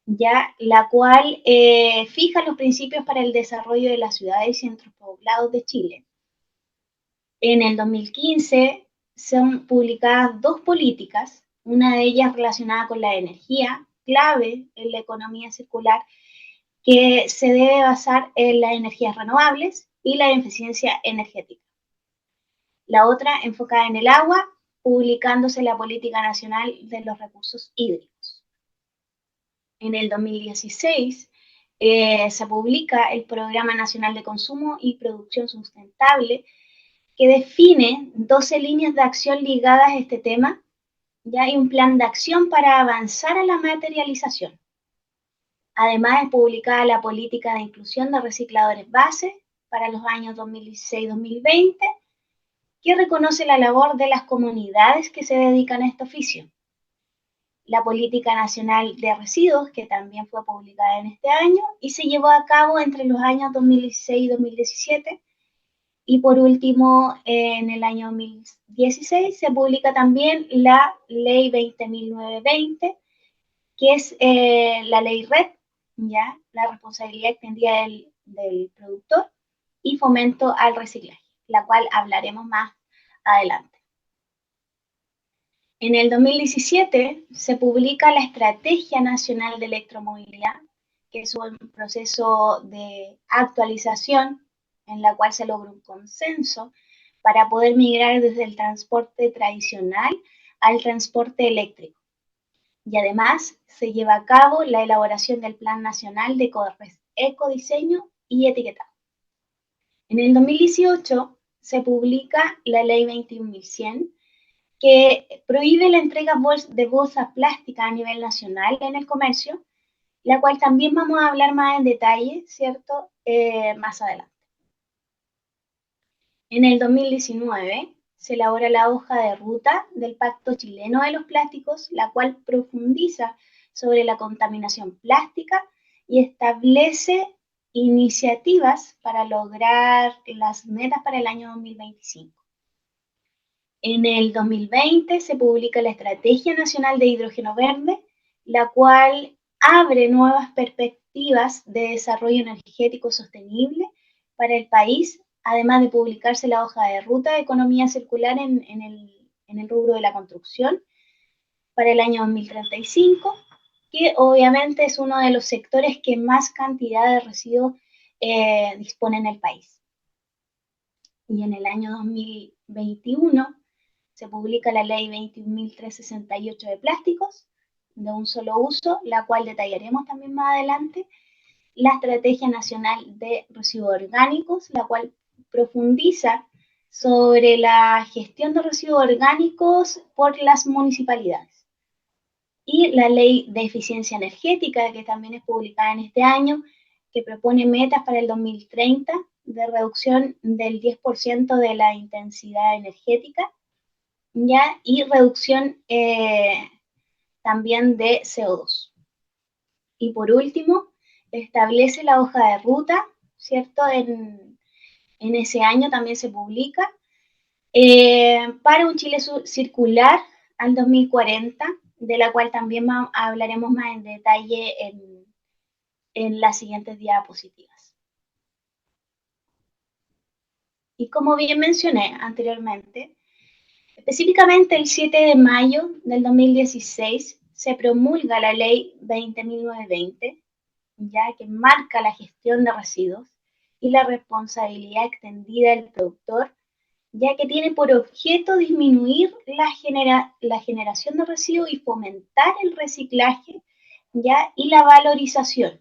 ya la cual fija los principios para el desarrollo de las ciudades y centros poblados de Chile. En el 2015 son publicadas dos políticas, una de ellas relacionada con la energía, clave en la economía circular, que se debe basar en las energías renovables y la eficiencia energética. La otra enfocada en el agua, publicándose la Política Nacional de los Recursos Hídricos. En el 2016 se publica el Programa Nacional de Consumo y Producción Sustentable, que define 12 líneas de acción ligadas a este tema. Ya hay un plan de acción para avanzar a la materialización. Además, es publicada la Política de Inclusión de Recicladores Base para los años 2016-2020, que reconoce la labor de las comunidades que se dedican a este oficio. La Política Nacional de Residuos, que también fue publicada en este año y se llevó a cabo entre los años 2016 y 2017. Y por último, en el año 2016 se publica también la Ley 20.920, que es la Ley RED, ¿ya? La responsabilidad extendida del productor y fomento al reciclaje, la cual hablaremos más adelante. En el 2017 se publica la Estrategia Nacional de Electromovilidad, que es un proceso de actualización en la cual se logra un consenso para poder migrar desde el transporte tradicional al transporte eléctrico. Y además se lleva a cabo la elaboración del Plan Nacional de Ecodiseño y Etiquetado. En el 2018 se publica la Ley 21.100, que prohíbe la entrega de bolsas plásticas a nivel nacional en el comercio, la cual también vamos a hablar más en detalle, ¿cierto?, más adelante. En el 2019 se elabora la hoja de ruta del Pacto Chileno de los Plásticos, la cual profundiza sobre la contaminación plástica y establece iniciativas para lograr las metas para el año 2025. En el 2020 se publica la Estrategia Nacional de Hidrógeno Verde, la cual abre nuevas perspectivas de desarrollo energético sostenible para el país, además de publicarse la hoja de ruta de economía circular en el rubro de la construcción para el año 2035, que obviamente es uno de los sectores que más cantidad de residuos dispone en el país. Y en el año 2021 se publica la Ley 21.368 de plásticos de un solo uso, la cual detallaremos también más adelante, la Estrategia Nacional de Residuos Orgánicos, la cual profundiza sobre la gestión de residuos orgánicos por las municipalidades. Y la Ley de Eficiencia Energética, que también es publicada en este año, que propone metas para el 2030 de reducción del 10% de la intensidad energética, ¿ya? Y reducción también de CO2. Y por último, establece la hoja de ruta, ¿cierto? En ese año también se publica para un Chile circular al 2040, de la cual también hablaremos más en detalle en las siguientes diapositivas. Y como bien mencioné anteriormente, específicamente el 7 de mayo del 2016 se promulga la Ley 20.920, ya que marca la gestión de residuos y la responsabilidad extendida del productor, ya que tiene por objeto disminuir la generación de residuos y fomentar el reciclaje, ya, y la valorización.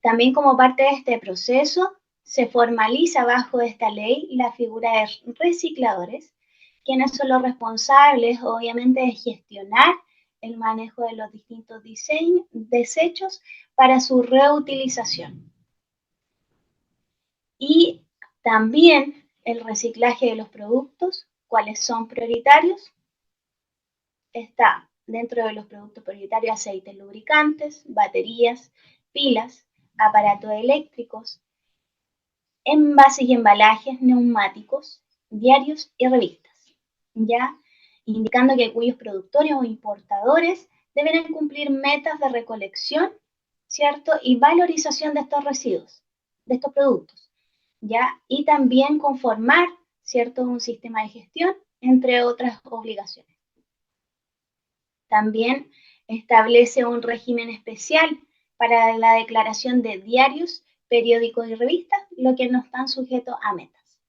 También como parte de este proceso, se formaliza bajo esta ley la figura de recicladores, quienes son los responsables, obviamente, de gestionar el manejo de los distintos desechos para su reutilización. Y también el reciclaje de los productos, cuáles son prioritarios. Está dentro de los productos prioritarios aceites lubricantes, baterías, pilas, aparatos eléctricos, envases y embalajes, neumáticos, diarios y revistas, ya indicando que cuyos productores o importadores deben cumplir metas de recolección, ¿cierto? Y valorización de estos residuos, de estos productos, ya, y también conformar, ¿cierto? Un sistema de gestión, entre otras obligaciones. También establece un régimen especial para la declaración de diarios, periódicos y revistas, lo que no están sujetos a metas.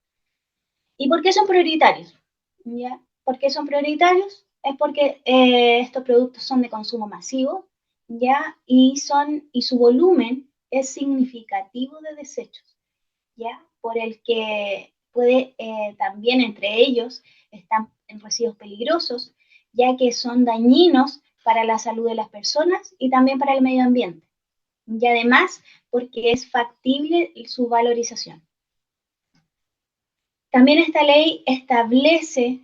¿Y por qué son prioritarios? ¿Ya? ¿Por qué son prioritarios? Es porque estos productos son de consumo masivo, ¿ya? Y su volumen es significativo de desechos, ¿ya? Por el que puede también entre ellos están en residuos peligrosos, ya que son dañinos para la salud de las personas y también para el medio ambiente. Y además, porque es factible su valorización. También esta ley establece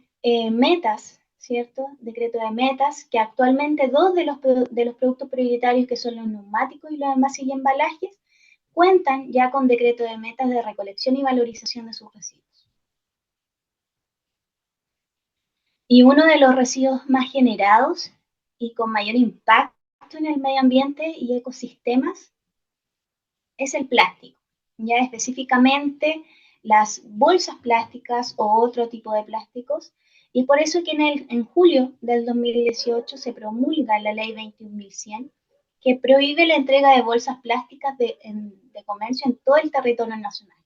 metas, ¿cierto? Decreto de metas, que actualmente dos de los productos prioritarios, que son los neumáticos y los envases y embalajes, cuentan ya con decreto de metas de recolección y valorización de sus residuos. Y uno de los residuos más generados y con mayor impacto en el medio ambiente y ecosistemas es el plástico, ya específicamente las bolsas plásticas o otro tipo de plásticos, y es por eso que en julio del 2018 se promulga la ley 21.100, que prohíbe la entrega de bolsas plásticas de comercio en todo el territorio nacional,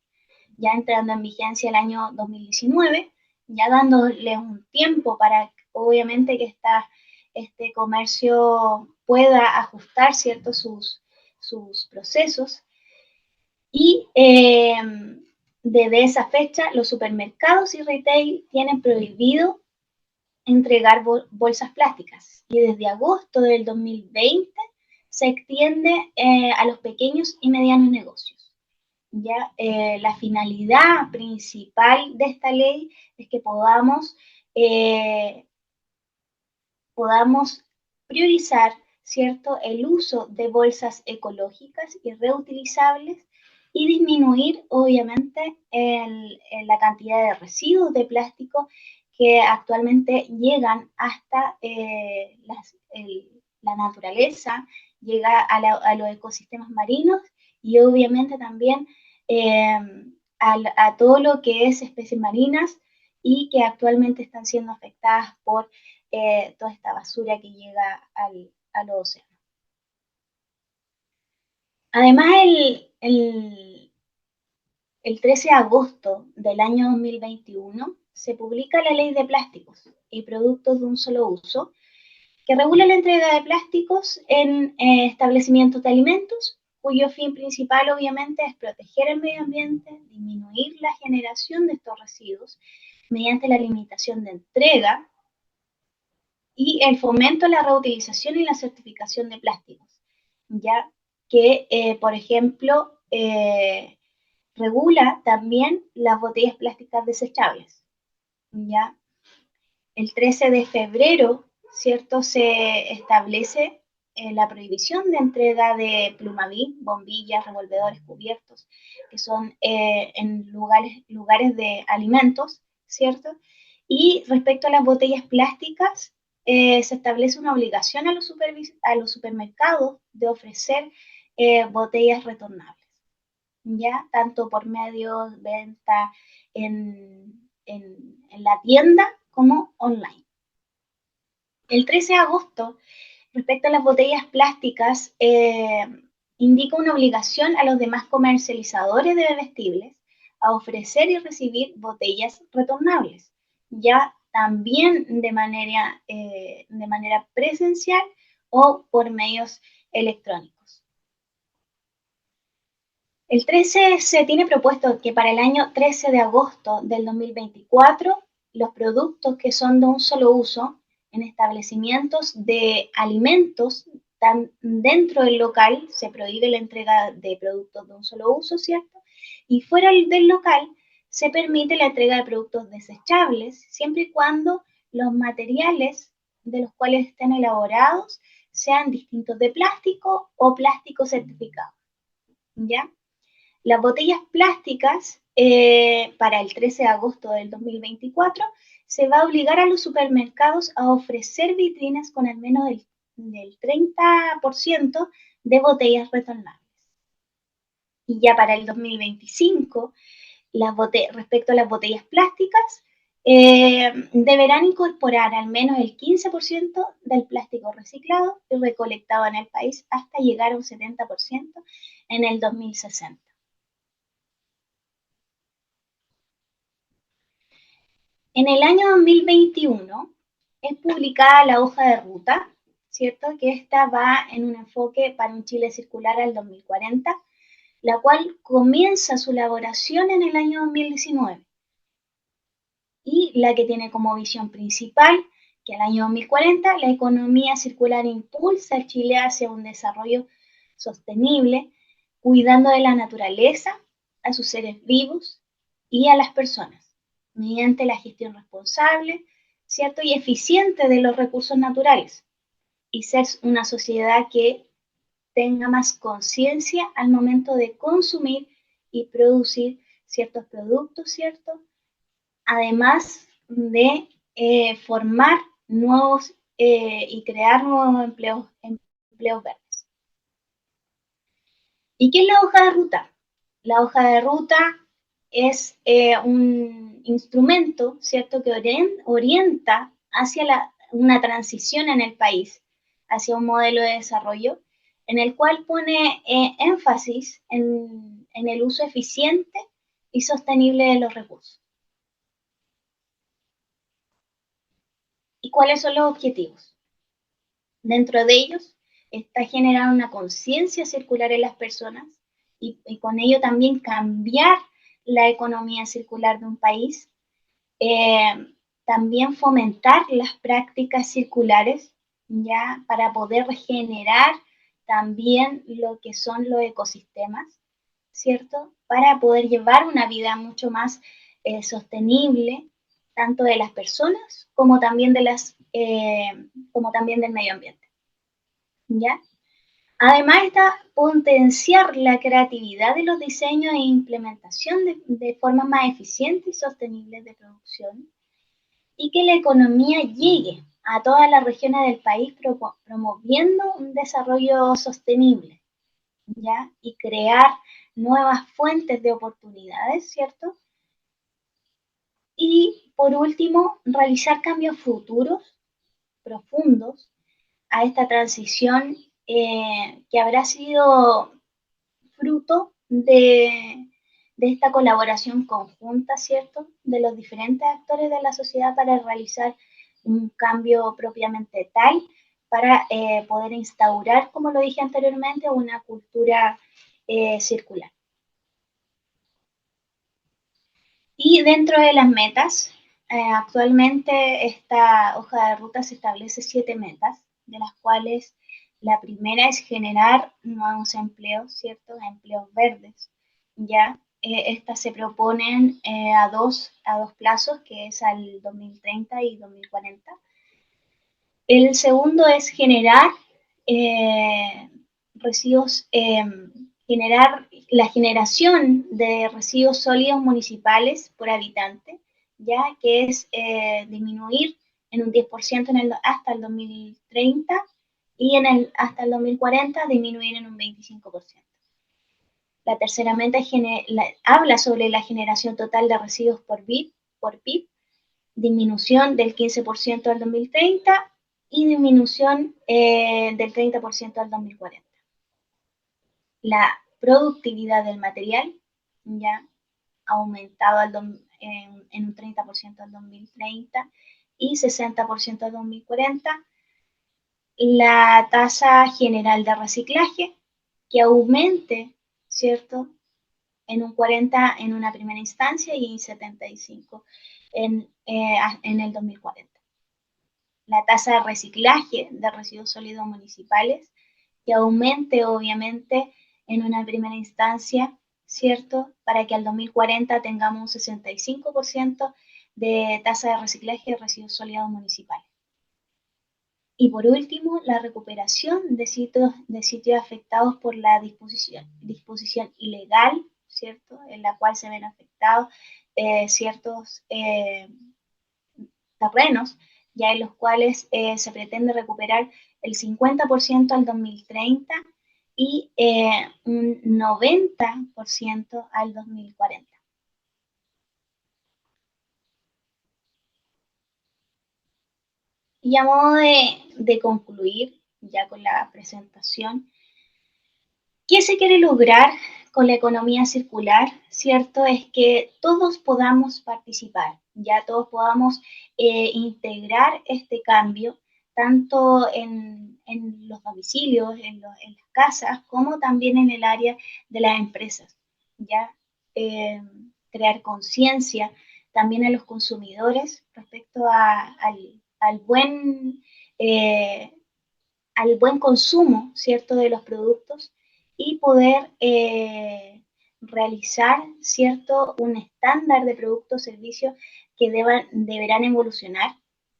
ya entrando en vigencia el año 2019, ya dándole un tiempo para, obviamente, que este comercio pueda ajustar, ¿cierto?, sus procesos. Y desde esa fecha, los supermercados y retail tienen prohibido entregar bolsas plásticas. Y desde agosto del 2020 se extiende a los pequeños y medianos negocios. Ya la finalidad principal de esta ley es que podamos priorizar, ¿cierto?, el uso de bolsas ecológicas y reutilizables y disminuir, obviamente, la cantidad de residuos de plástico que actualmente llegan hasta la naturaleza, llega a los ecosistemas marinos y obviamente también a todo lo que es especies marinas y que actualmente están siendo afectadas por toda esta basura que llega al océano. Además, el 13 de agosto del año 2021 se publica la Ley de Plásticos y Productos de un Solo Uso, que regula la entrega de plásticos en establecimientos de alimentos, cuyo fin principal obviamente es proteger el medio ambiente, disminuir la generación de estos residuos mediante la limitación de entrega y el fomento a la reutilización y la certificación de plásticos, ya que, por ejemplo, regula también las botellas plásticas desechables, ya. El 13 de febrero, ¿cierto?, se establece la prohibición de entrega de Plumaví, bombillas, revolvedores, cubiertos, que son en lugares de alimentos, ¿cierto? Y respecto a las botellas plásticas, se establece una obligación a los supermercados de ofrecer botellas retornables. ya tanto por medio de venta en la tienda como online. El 13 de agosto, respecto a las botellas plásticas, indica una obligación a los demás comercializadores de bebestibles a ofrecer y recibir botellas retornables, ya también de manera presencial o por medios electrónicos. El 13 se tiene propuesto que para el año 13 de agosto del 2024, los productos que son de un solo uso en establecimientos de alimentos dentro del local, se prohíbe la entrega de productos de un solo uso, ¿cierto? Y fuera del local se permite la entrega de productos desechables, siempre y cuando los materiales de los cuales estén elaborados sean distintos de plástico o plástico certificado, ¿ya? Las botellas plásticas, para el 13 de agosto del 2024, se va a obligar a los supermercados a ofrecer vitrinas con al menos del 30% de botellas retornables. Y ya para el 2025, respecto a las botellas plásticas, deberán incorporar al menos el 15% del plástico reciclado y recolectado en el país hasta llegar a un 70% en el 2060. En el año 2021 es publicada la hoja de ruta, ¿cierto? Que esta va en un enfoque para un Chile circular al 2040, la cual comienza su elaboración en el año 2019 y la que tiene como visión principal que al año 2040 la economía circular impulsa a Chile hacia un desarrollo sostenible, cuidando de la naturaleza, a sus seres vivos y a las personas, mediante la gestión responsable, ¿cierto? Y eficiente de los recursos naturales, y ser una sociedad que tenga más conciencia al momento de consumir y producir ciertos productos, ¿cierto? Además de formar nuevos y crear nuevos empleos verdes. ¿Y qué es la hoja de ruta? La hoja de ruta es un instrumento, ¿cierto?, que orienta hacia una transición en el país, hacia un modelo de desarrollo, en el cual pone énfasis en el uso eficiente y sostenible de los recursos. ¿Y cuáles son los objetivos? Dentro de ellos está generar una conciencia circular en las personas y con ello también cambiar la economía circular de un país, también fomentar las prácticas circulares, ya para poder regenerar también lo que son los ecosistemas, ¿cierto? Para poder llevar una vida mucho más sostenible, tanto de las personas como también como también del medio ambiente, ¿ya? Además está potenciar la creatividad de los diseños e implementación de formas más eficientes y sostenibles de producción, y que la economía llegue a todas las regiones del país promoviendo un desarrollo sostenible, ¿ya? Y crear nuevas fuentes de oportunidades, ¿cierto? Y por último, realizar cambios futuros, profundos, a esta transición que habrá sido fruto de esta colaboración conjunta, ¿cierto?, de los diferentes actores de la sociedad para realizar un cambio propiamente tal, para poder instaurar, como lo dije anteriormente, una cultura circular. Y dentro de las metas, actualmente esta hoja de ruta se establece 7 metas, de las cuales la primera es generar nuevos empleos, ¿cierto? Empleos verdes, ¿ya? Estas se proponen a dos plazos, que es al 2030 y 2040. El segundo es generar residuos, generar la generación de residuos sólidos municipales por habitante, ya que es disminuir en un 10% hasta el 2030 y hasta el 2040 disminuir en un 25%. La tercera meta habla sobre la generación total de residuos por PIB, disminución del 15% al 2030 y disminución del 30% al 2040. La productividad del material ya ha aumentado en un 30% al 2030 y 60% al 2040. La tasa general de reciclaje que aumente, ¿cierto? En un 40 en una primera instancia y 75 en el 2040. La tasa de reciclaje de residuos sólidos municipales que aumente obviamente en una primera instancia, ¿cierto? Para que al 2040 tengamos un 65% de tasa de reciclaje de residuos sólidos municipales. Y por último, la recuperación de sitios afectados por la disposición ilegal, ¿cierto? En la cual se ven afectados ciertos terrenos, ya en los cuales se pretende recuperar el 50% al 2030 y un 90% al 2040. Y a modo de concluir ya con la presentación, ¿qué se quiere lograr con la economía circular? ¿Cierto? Es que todos podamos participar, ya todos podamos integrar este cambio, tanto en los domicilios, en las casas, como también en el área de las empresas, ya crear conciencia también a los consumidores respecto al buen consumo, ¿cierto?, de los productos y poder realizar, ¿cierto?, un estándar de productos o servicios que deberán evolucionar,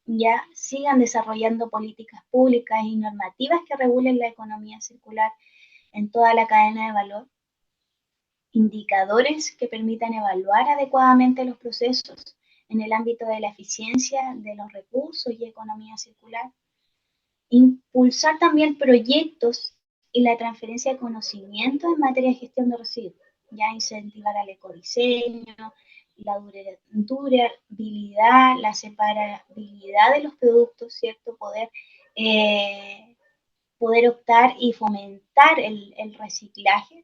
ya sigan desarrollando políticas públicas y normativas que regulen la economía circular en toda la cadena de valor, indicadores que permitan evaluar adecuadamente los procesos en el ámbito de la eficiencia de los recursos y economía circular, impulsar también proyectos y la transferencia de conocimiento en materia de gestión de residuos, ya incentivar al ecodiseño, la durabilidad, la separabilidad de los productos, ¿cierto? Poder optar y fomentar el reciclaje.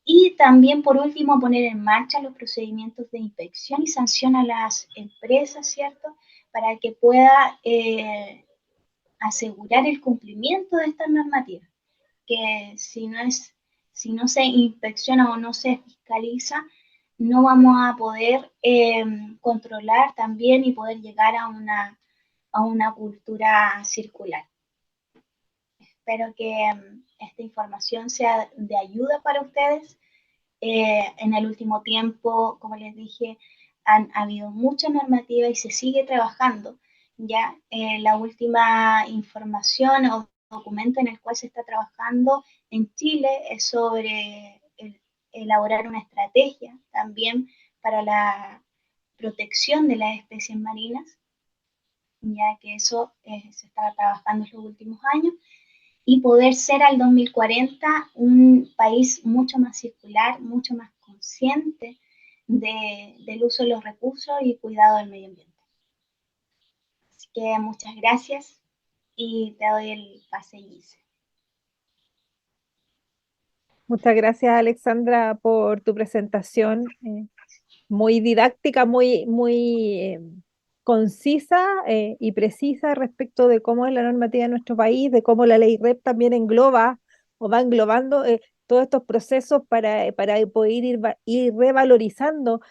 Y también, por último, poner en marcha los procedimientos de inspección y sanción a las empresas, ¿cierto? Para que pueda asegurar el cumplimiento de estas normativas, que si no se inspecciona o no se fiscaliza, no vamos a poder controlar también y poder llegar a una cultura circular. Espero que esta información sea de ayuda para ustedes. En el último tiempo, como les dije, han habido mucha normativa y se sigue trabajando. Ya la última información o documento en el cual se está trabajando en Chile es sobre elaborar una estrategia también para la protección de las especies marinas, ya que eso se está trabajando en los últimos años, y poder ser al 2040 un país mucho más circular, mucho más consciente del uso de los recursos y cuidado del medio ambiente. Así que muchas gracias y te doy el pase, Gise. Muchas gracias, Alexandra, por tu presentación, muy didáctica, muy concisa y precisa respecto de cómo es la normativa de nuestro país, de cómo la ley REP también engloba o va englobando todos estos procesos para poder ir revalorizando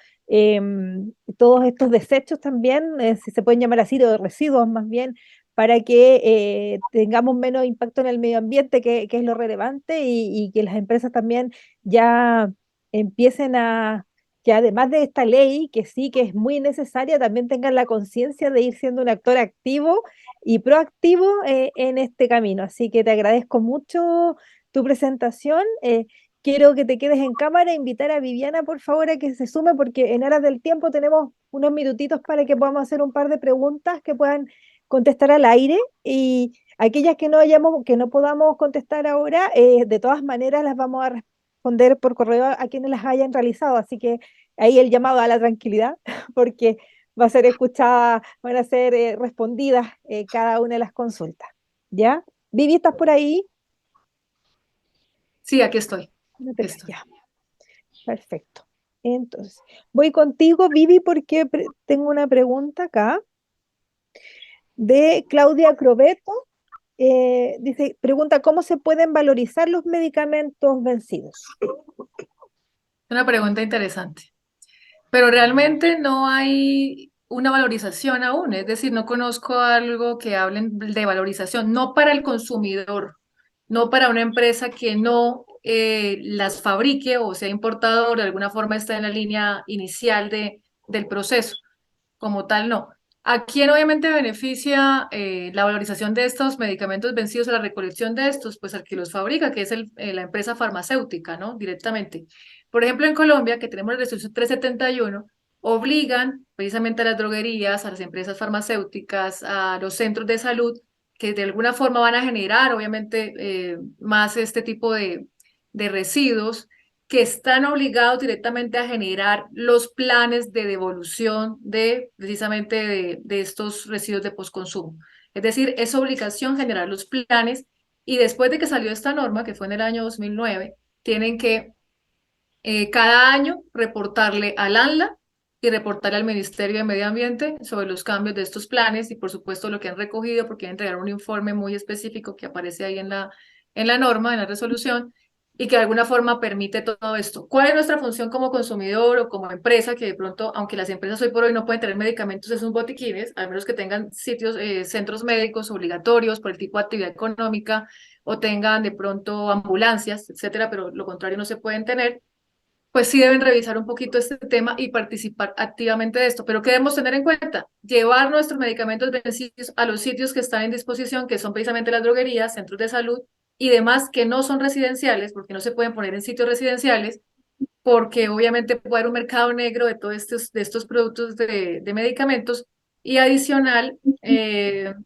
todos estos desechos también, si se pueden llamar así, o residuos más bien, para que tengamos menos impacto en el medio ambiente, que es lo relevante, y que las empresas también ya empiecen que además de esta ley, que sí que es muy necesaria, también tengan la conciencia de ir siendo un actor activo y proactivo en este camino. Así que te agradezco mucho tu presentación. Quiero que te quedes en cámara e invitar a Viviana, por favor, a que se sume, porque en aras del tiempo tenemos unos minutitos para que podamos hacer un par de preguntas que puedan contestar al aire, y aquellas que no podamos contestar ahora, de todas maneras las vamos a responder por correo a quienes las hayan realizado, así que ahí el llamado a la tranquilidad, porque va a ser escuchada, van a ser respondidas cada una de las consultas. ¿Ya? Vivi, ¿estás por ahí? Sí, aquí estoy. No te Aquí veo, estoy. ya, perfecto. Entonces, voy contigo, Vivi, porque tengo una pregunta acá de Claudia Crobeto. Dice, pregunta, ¿cómo se pueden valorizar los medicamentos vencidos? Una pregunta interesante. Pero realmente no hay una valorización aún, es decir, no conozco algo que hablen de valorización, no para el consumidor, no para una empresa que no las fabrique o sea importador, de alguna forma está en la línea inicial del proceso, como tal no. ¿A quién obviamente beneficia la valorización de estos medicamentos vencidos o la recolección de estos? Pues al que los fabrica, que es la empresa farmacéutica, ¿no? Directamente. Por ejemplo, en Colombia, que tenemos la resolución 371, obligan precisamente a las droguerías, a las empresas farmacéuticas, a los centros de salud, que de alguna forma van a generar, obviamente, más este tipo de residuos, que están obligados directamente a generar los planes de devolución de precisamente de estos residuos de postconsumo. Es decir, es obligación generar los planes y después de que salió esta norma, que fue en el año 2009, tienen que cada año reportarle al ANLA y reportarle al Ministerio de Medio Ambiente sobre los cambios de estos planes y por supuesto lo que han recogido, porque van a entregar un informe muy específico que aparece ahí en la norma, en la resolución, y que de alguna forma permite todo esto. ¿Cuál es nuestra función como consumidor o como empresa? Que de pronto, aunque las empresas hoy por hoy no pueden tener medicamentos en sus botiquines, al menos que tengan sitios, centros médicos obligatorios por el tipo de actividad económica o tengan de pronto ambulancias, etcétera, pero lo contrario no se pueden tener, pues sí deben revisar un poquito este tema y participar activamente de esto. Pero ¿qué debemos tener en cuenta? Llevar nuestros medicamentos vencidos a los sitios que están en disposición, que son precisamente las droguerías, centros de salud y demás que no son residenciales, porque no se pueden poner en sitios residenciales, porque obviamente puede haber un mercado negro de todos estos productos de medicamentos y adicional,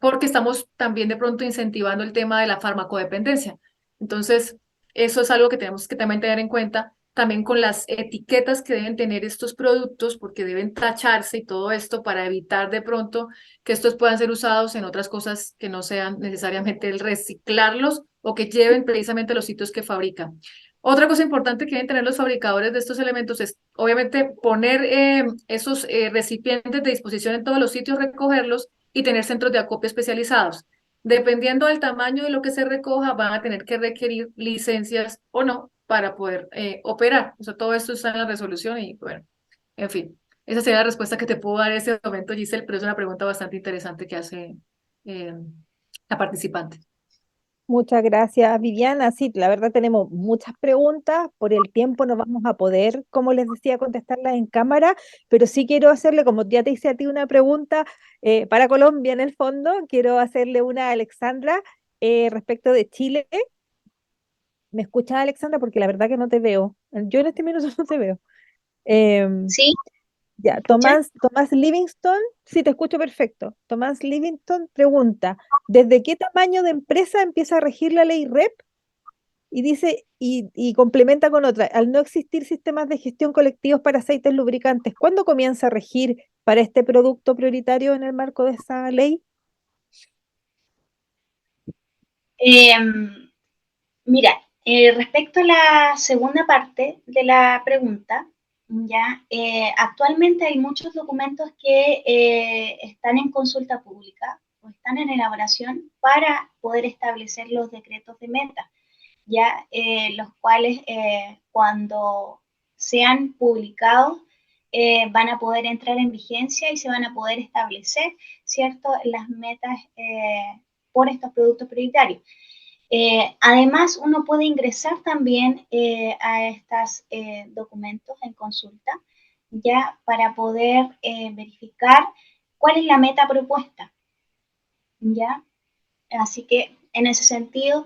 porque estamos también de pronto incentivando el tema de la farmacodependencia. Entonces, eso es algo que tenemos que también tener en cuenta, también con las etiquetas que deben tener estos productos, porque deben tacharse y todo esto para evitar de pronto que estos puedan ser usados en otras cosas que no sean necesariamente el reciclarlos o que lleven precisamente a los sitios que fabrican. Otra cosa importante que deben tener los fabricadores de estos elementos es, obviamente, poner esos recipientes de disposición en todos los sitios, recogerlos y tener centros de acopio especializados. Dependiendo del tamaño de lo que se recoja, van a tener que requerir licencias o no para poder operar. O sea, todo esto está en la resolución y, bueno, en fin. Esa sería la respuesta que te puedo dar en este momento, Giselle, pero es una pregunta bastante interesante que hace eh, la participante. Muchas gracias, Viviana. Sí, la verdad tenemos muchas preguntas. Por el tiempo no vamos a poder, como les decía, contestarlas en cámara, pero sí quiero hacerle, como ya te hice a ti una pregunta para Colombia en el fondo, quiero hacerle una a Alexandra respecto de Chile. ¿Me escuchas, Alexandra? Porque la verdad que no te veo. Yo en este minuto no te veo. Em, ¿Sí? ya, ¿Escuchan? Tomás Livingston, sí, te escucho perfecto. Tomás Livingston pregunta, ¿desde qué tamaño de empresa empieza a regir la ley REP? Y dice, y complementa con otra, al no existir sistemas de gestión colectivos para aceites lubricantes, ¿cuándo comienza a regir para este producto prioritario en el marco de esa ley? Em, Mira, respecto a la segunda parte de la pregunta, ya actualmente hay muchos documentos que están en consulta pública o están en elaboración para poder establecer los decretos de meta, ya los cuales cuando sean publicados van a poder entrar en vigencia y se van a poder establecer, ¿cierto?, las metas por estos productos prioritarios. Además, uno puede ingresar también a estos documentos en consulta, ya para poder verificar cuál es la meta propuesta, ya. Así que en ese sentido,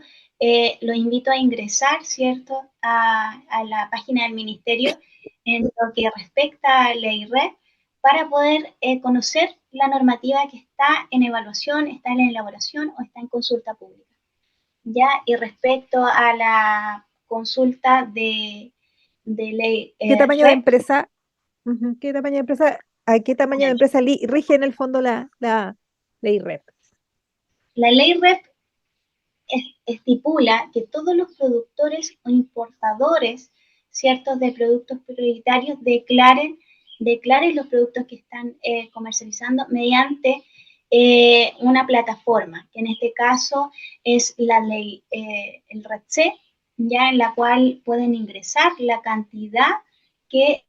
los invito a ingresar, ¿cierto?, a la página del Ministerio en lo que respecta a ley REP para poder conocer la normativa que está en evaluación, está en elaboración o está en consulta pública. ¿Ya? Y respecto a consulta de ley ¿Qué tamaño de REP. empresa, qué tamaño de empresa, a qué tamaño de empresa rige en el fondo la ley REP? La ley REP estipula que todos los productores o importadores, ciertos, de productos prioritarios declaren los productos que están comercializando mediante una plataforma, que en este caso es la ley, el REPC, ya en la cual pueden ingresar la cantidad que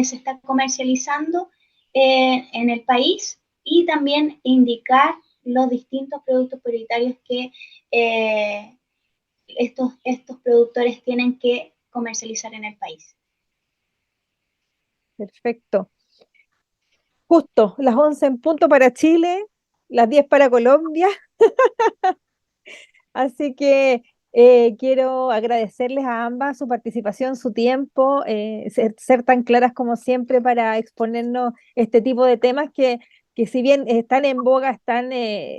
se está comercializando en el país y también indicar los distintos productos prioritarios que estos productores tienen que comercializar en el país. Perfecto. Justo, las 11 en punto para Chile, las 10 para Colombia. Así que quiero agradecerles a ambas su participación, su tiempo, ser tan claras como siempre para exponernos este tipo de temas que si bien están en boga,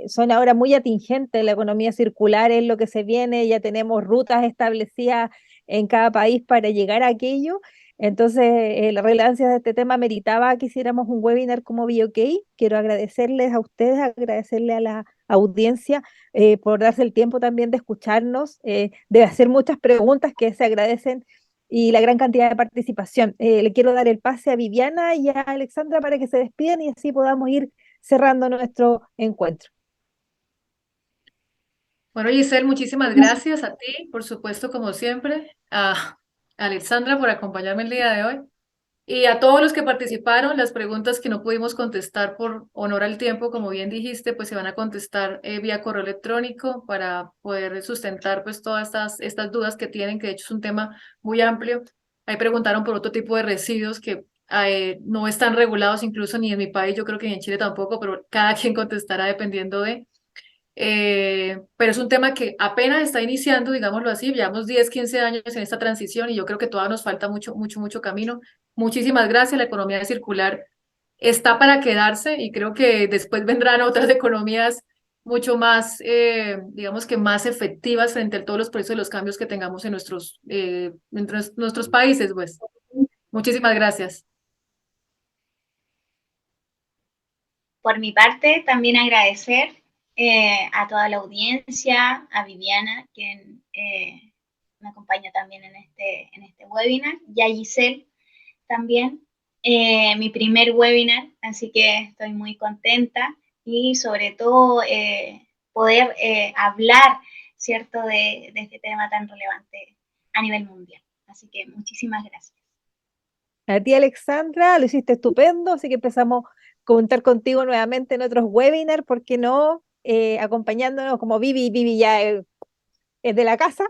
son ahora muy atingentes. La economía circular es lo que se viene, ya tenemos rutas establecidas en cada país para llegar a aquello. Entonces, la relevancia de este tema meritaba que hiciéramos un webinar como BioK. Quiero agradecerles a ustedes, agradecerle a la audiencia por darse el tiempo también de escucharnos, de hacer muchas preguntas que se agradecen y la gran cantidad de participación. Le quiero dar el pase a Viviana y a Alexandra para que se despidan y así podamos ir cerrando nuestro encuentro. Bueno, Giselle, muchísimas gracias a ti, por supuesto, como siempre, a Alexandra por acompañarme el día de hoy. Y a todos los que participaron, las preguntas que no pudimos contestar por honor al tiempo, como bien dijiste, pues se van a contestar vía correo electrónico para poder sustentar pues todas estas dudas que tienen, que de hecho es un tema muy amplio. Ahí preguntaron por otro tipo de residuos que no están regulados incluso ni en mi país, yo creo que ni en Chile tampoco, pero cada quien contestará dependiendo de... pero es un tema que apenas está iniciando, digámoslo así, llevamos 10, 15 años en esta transición y yo creo que todavía nos falta mucho, mucho, mucho camino. Muchísimas gracias, la economía circular está para quedarse y creo que después vendrán otras economías mucho más, digamos que más efectivas frente a todos los procesos y los cambios que tengamos en nuestros países, pues. Muchísimas gracias. Por mi parte, también agradecer a toda la audiencia, a Viviana, quien me acompaña también en este webinar, y a Giselle también, mi primer webinar, así que estoy muy contenta y sobre todo poder hablar, ¿cierto?, de este tema tan relevante a nivel mundial. Así que muchísimas gracias. A ti, Alexandra, lo hiciste estupendo, así que empezamos a contar contigo nuevamente en otros webinars, ¿por qué no? Acompañándonos como Vivi ya es de la casa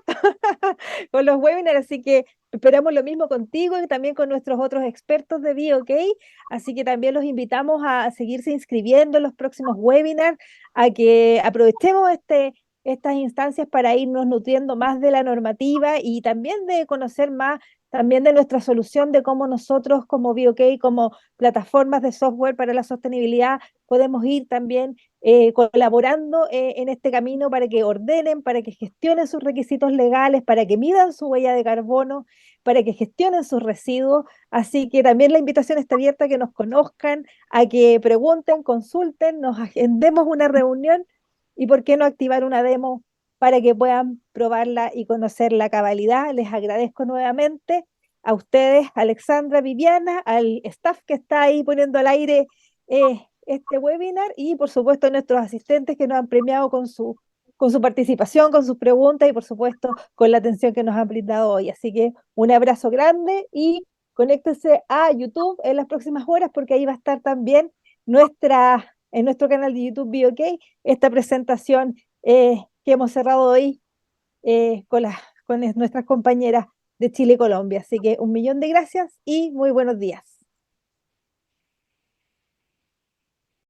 con los webinars, así que esperamos lo mismo contigo y también con nuestros otros expertos de BioK, así que también los invitamos a seguirse inscribiendo en los próximos webinars, a que aprovechemos estas instancias para irnos nutriendo más de la normativa y también de conocer más también de nuestra solución de cómo nosotros como BioK, como plataformas de software para la sostenibilidad, podemos ir también colaborando en este camino para que ordenen, para que gestionen sus requisitos legales, para que midan su huella de carbono, para que gestionen sus residuos. Así que también la invitación está abierta a que nos conozcan, a que pregunten, consulten, nos agendemos una reunión y por qué no activar una demo para que puedan probarla y conocer la cabalidad. Les agradezco nuevamente a ustedes, Alexandra, Viviana, al staff que está ahí poniendo al aire este webinar y por supuesto a nuestros asistentes que nos han premiado con su participación, con sus preguntas y por supuesto con la atención que nos han brindado hoy. Así que un abrazo grande y conéctense a YouTube en las próximas horas porque ahí va a estar también en nuestro canal de YouTube BioK esta presentación que hemos cerrado hoy con nuestras compañeras de Chile y Colombia. Así que 1.000.000 de gracias y muy buenos días.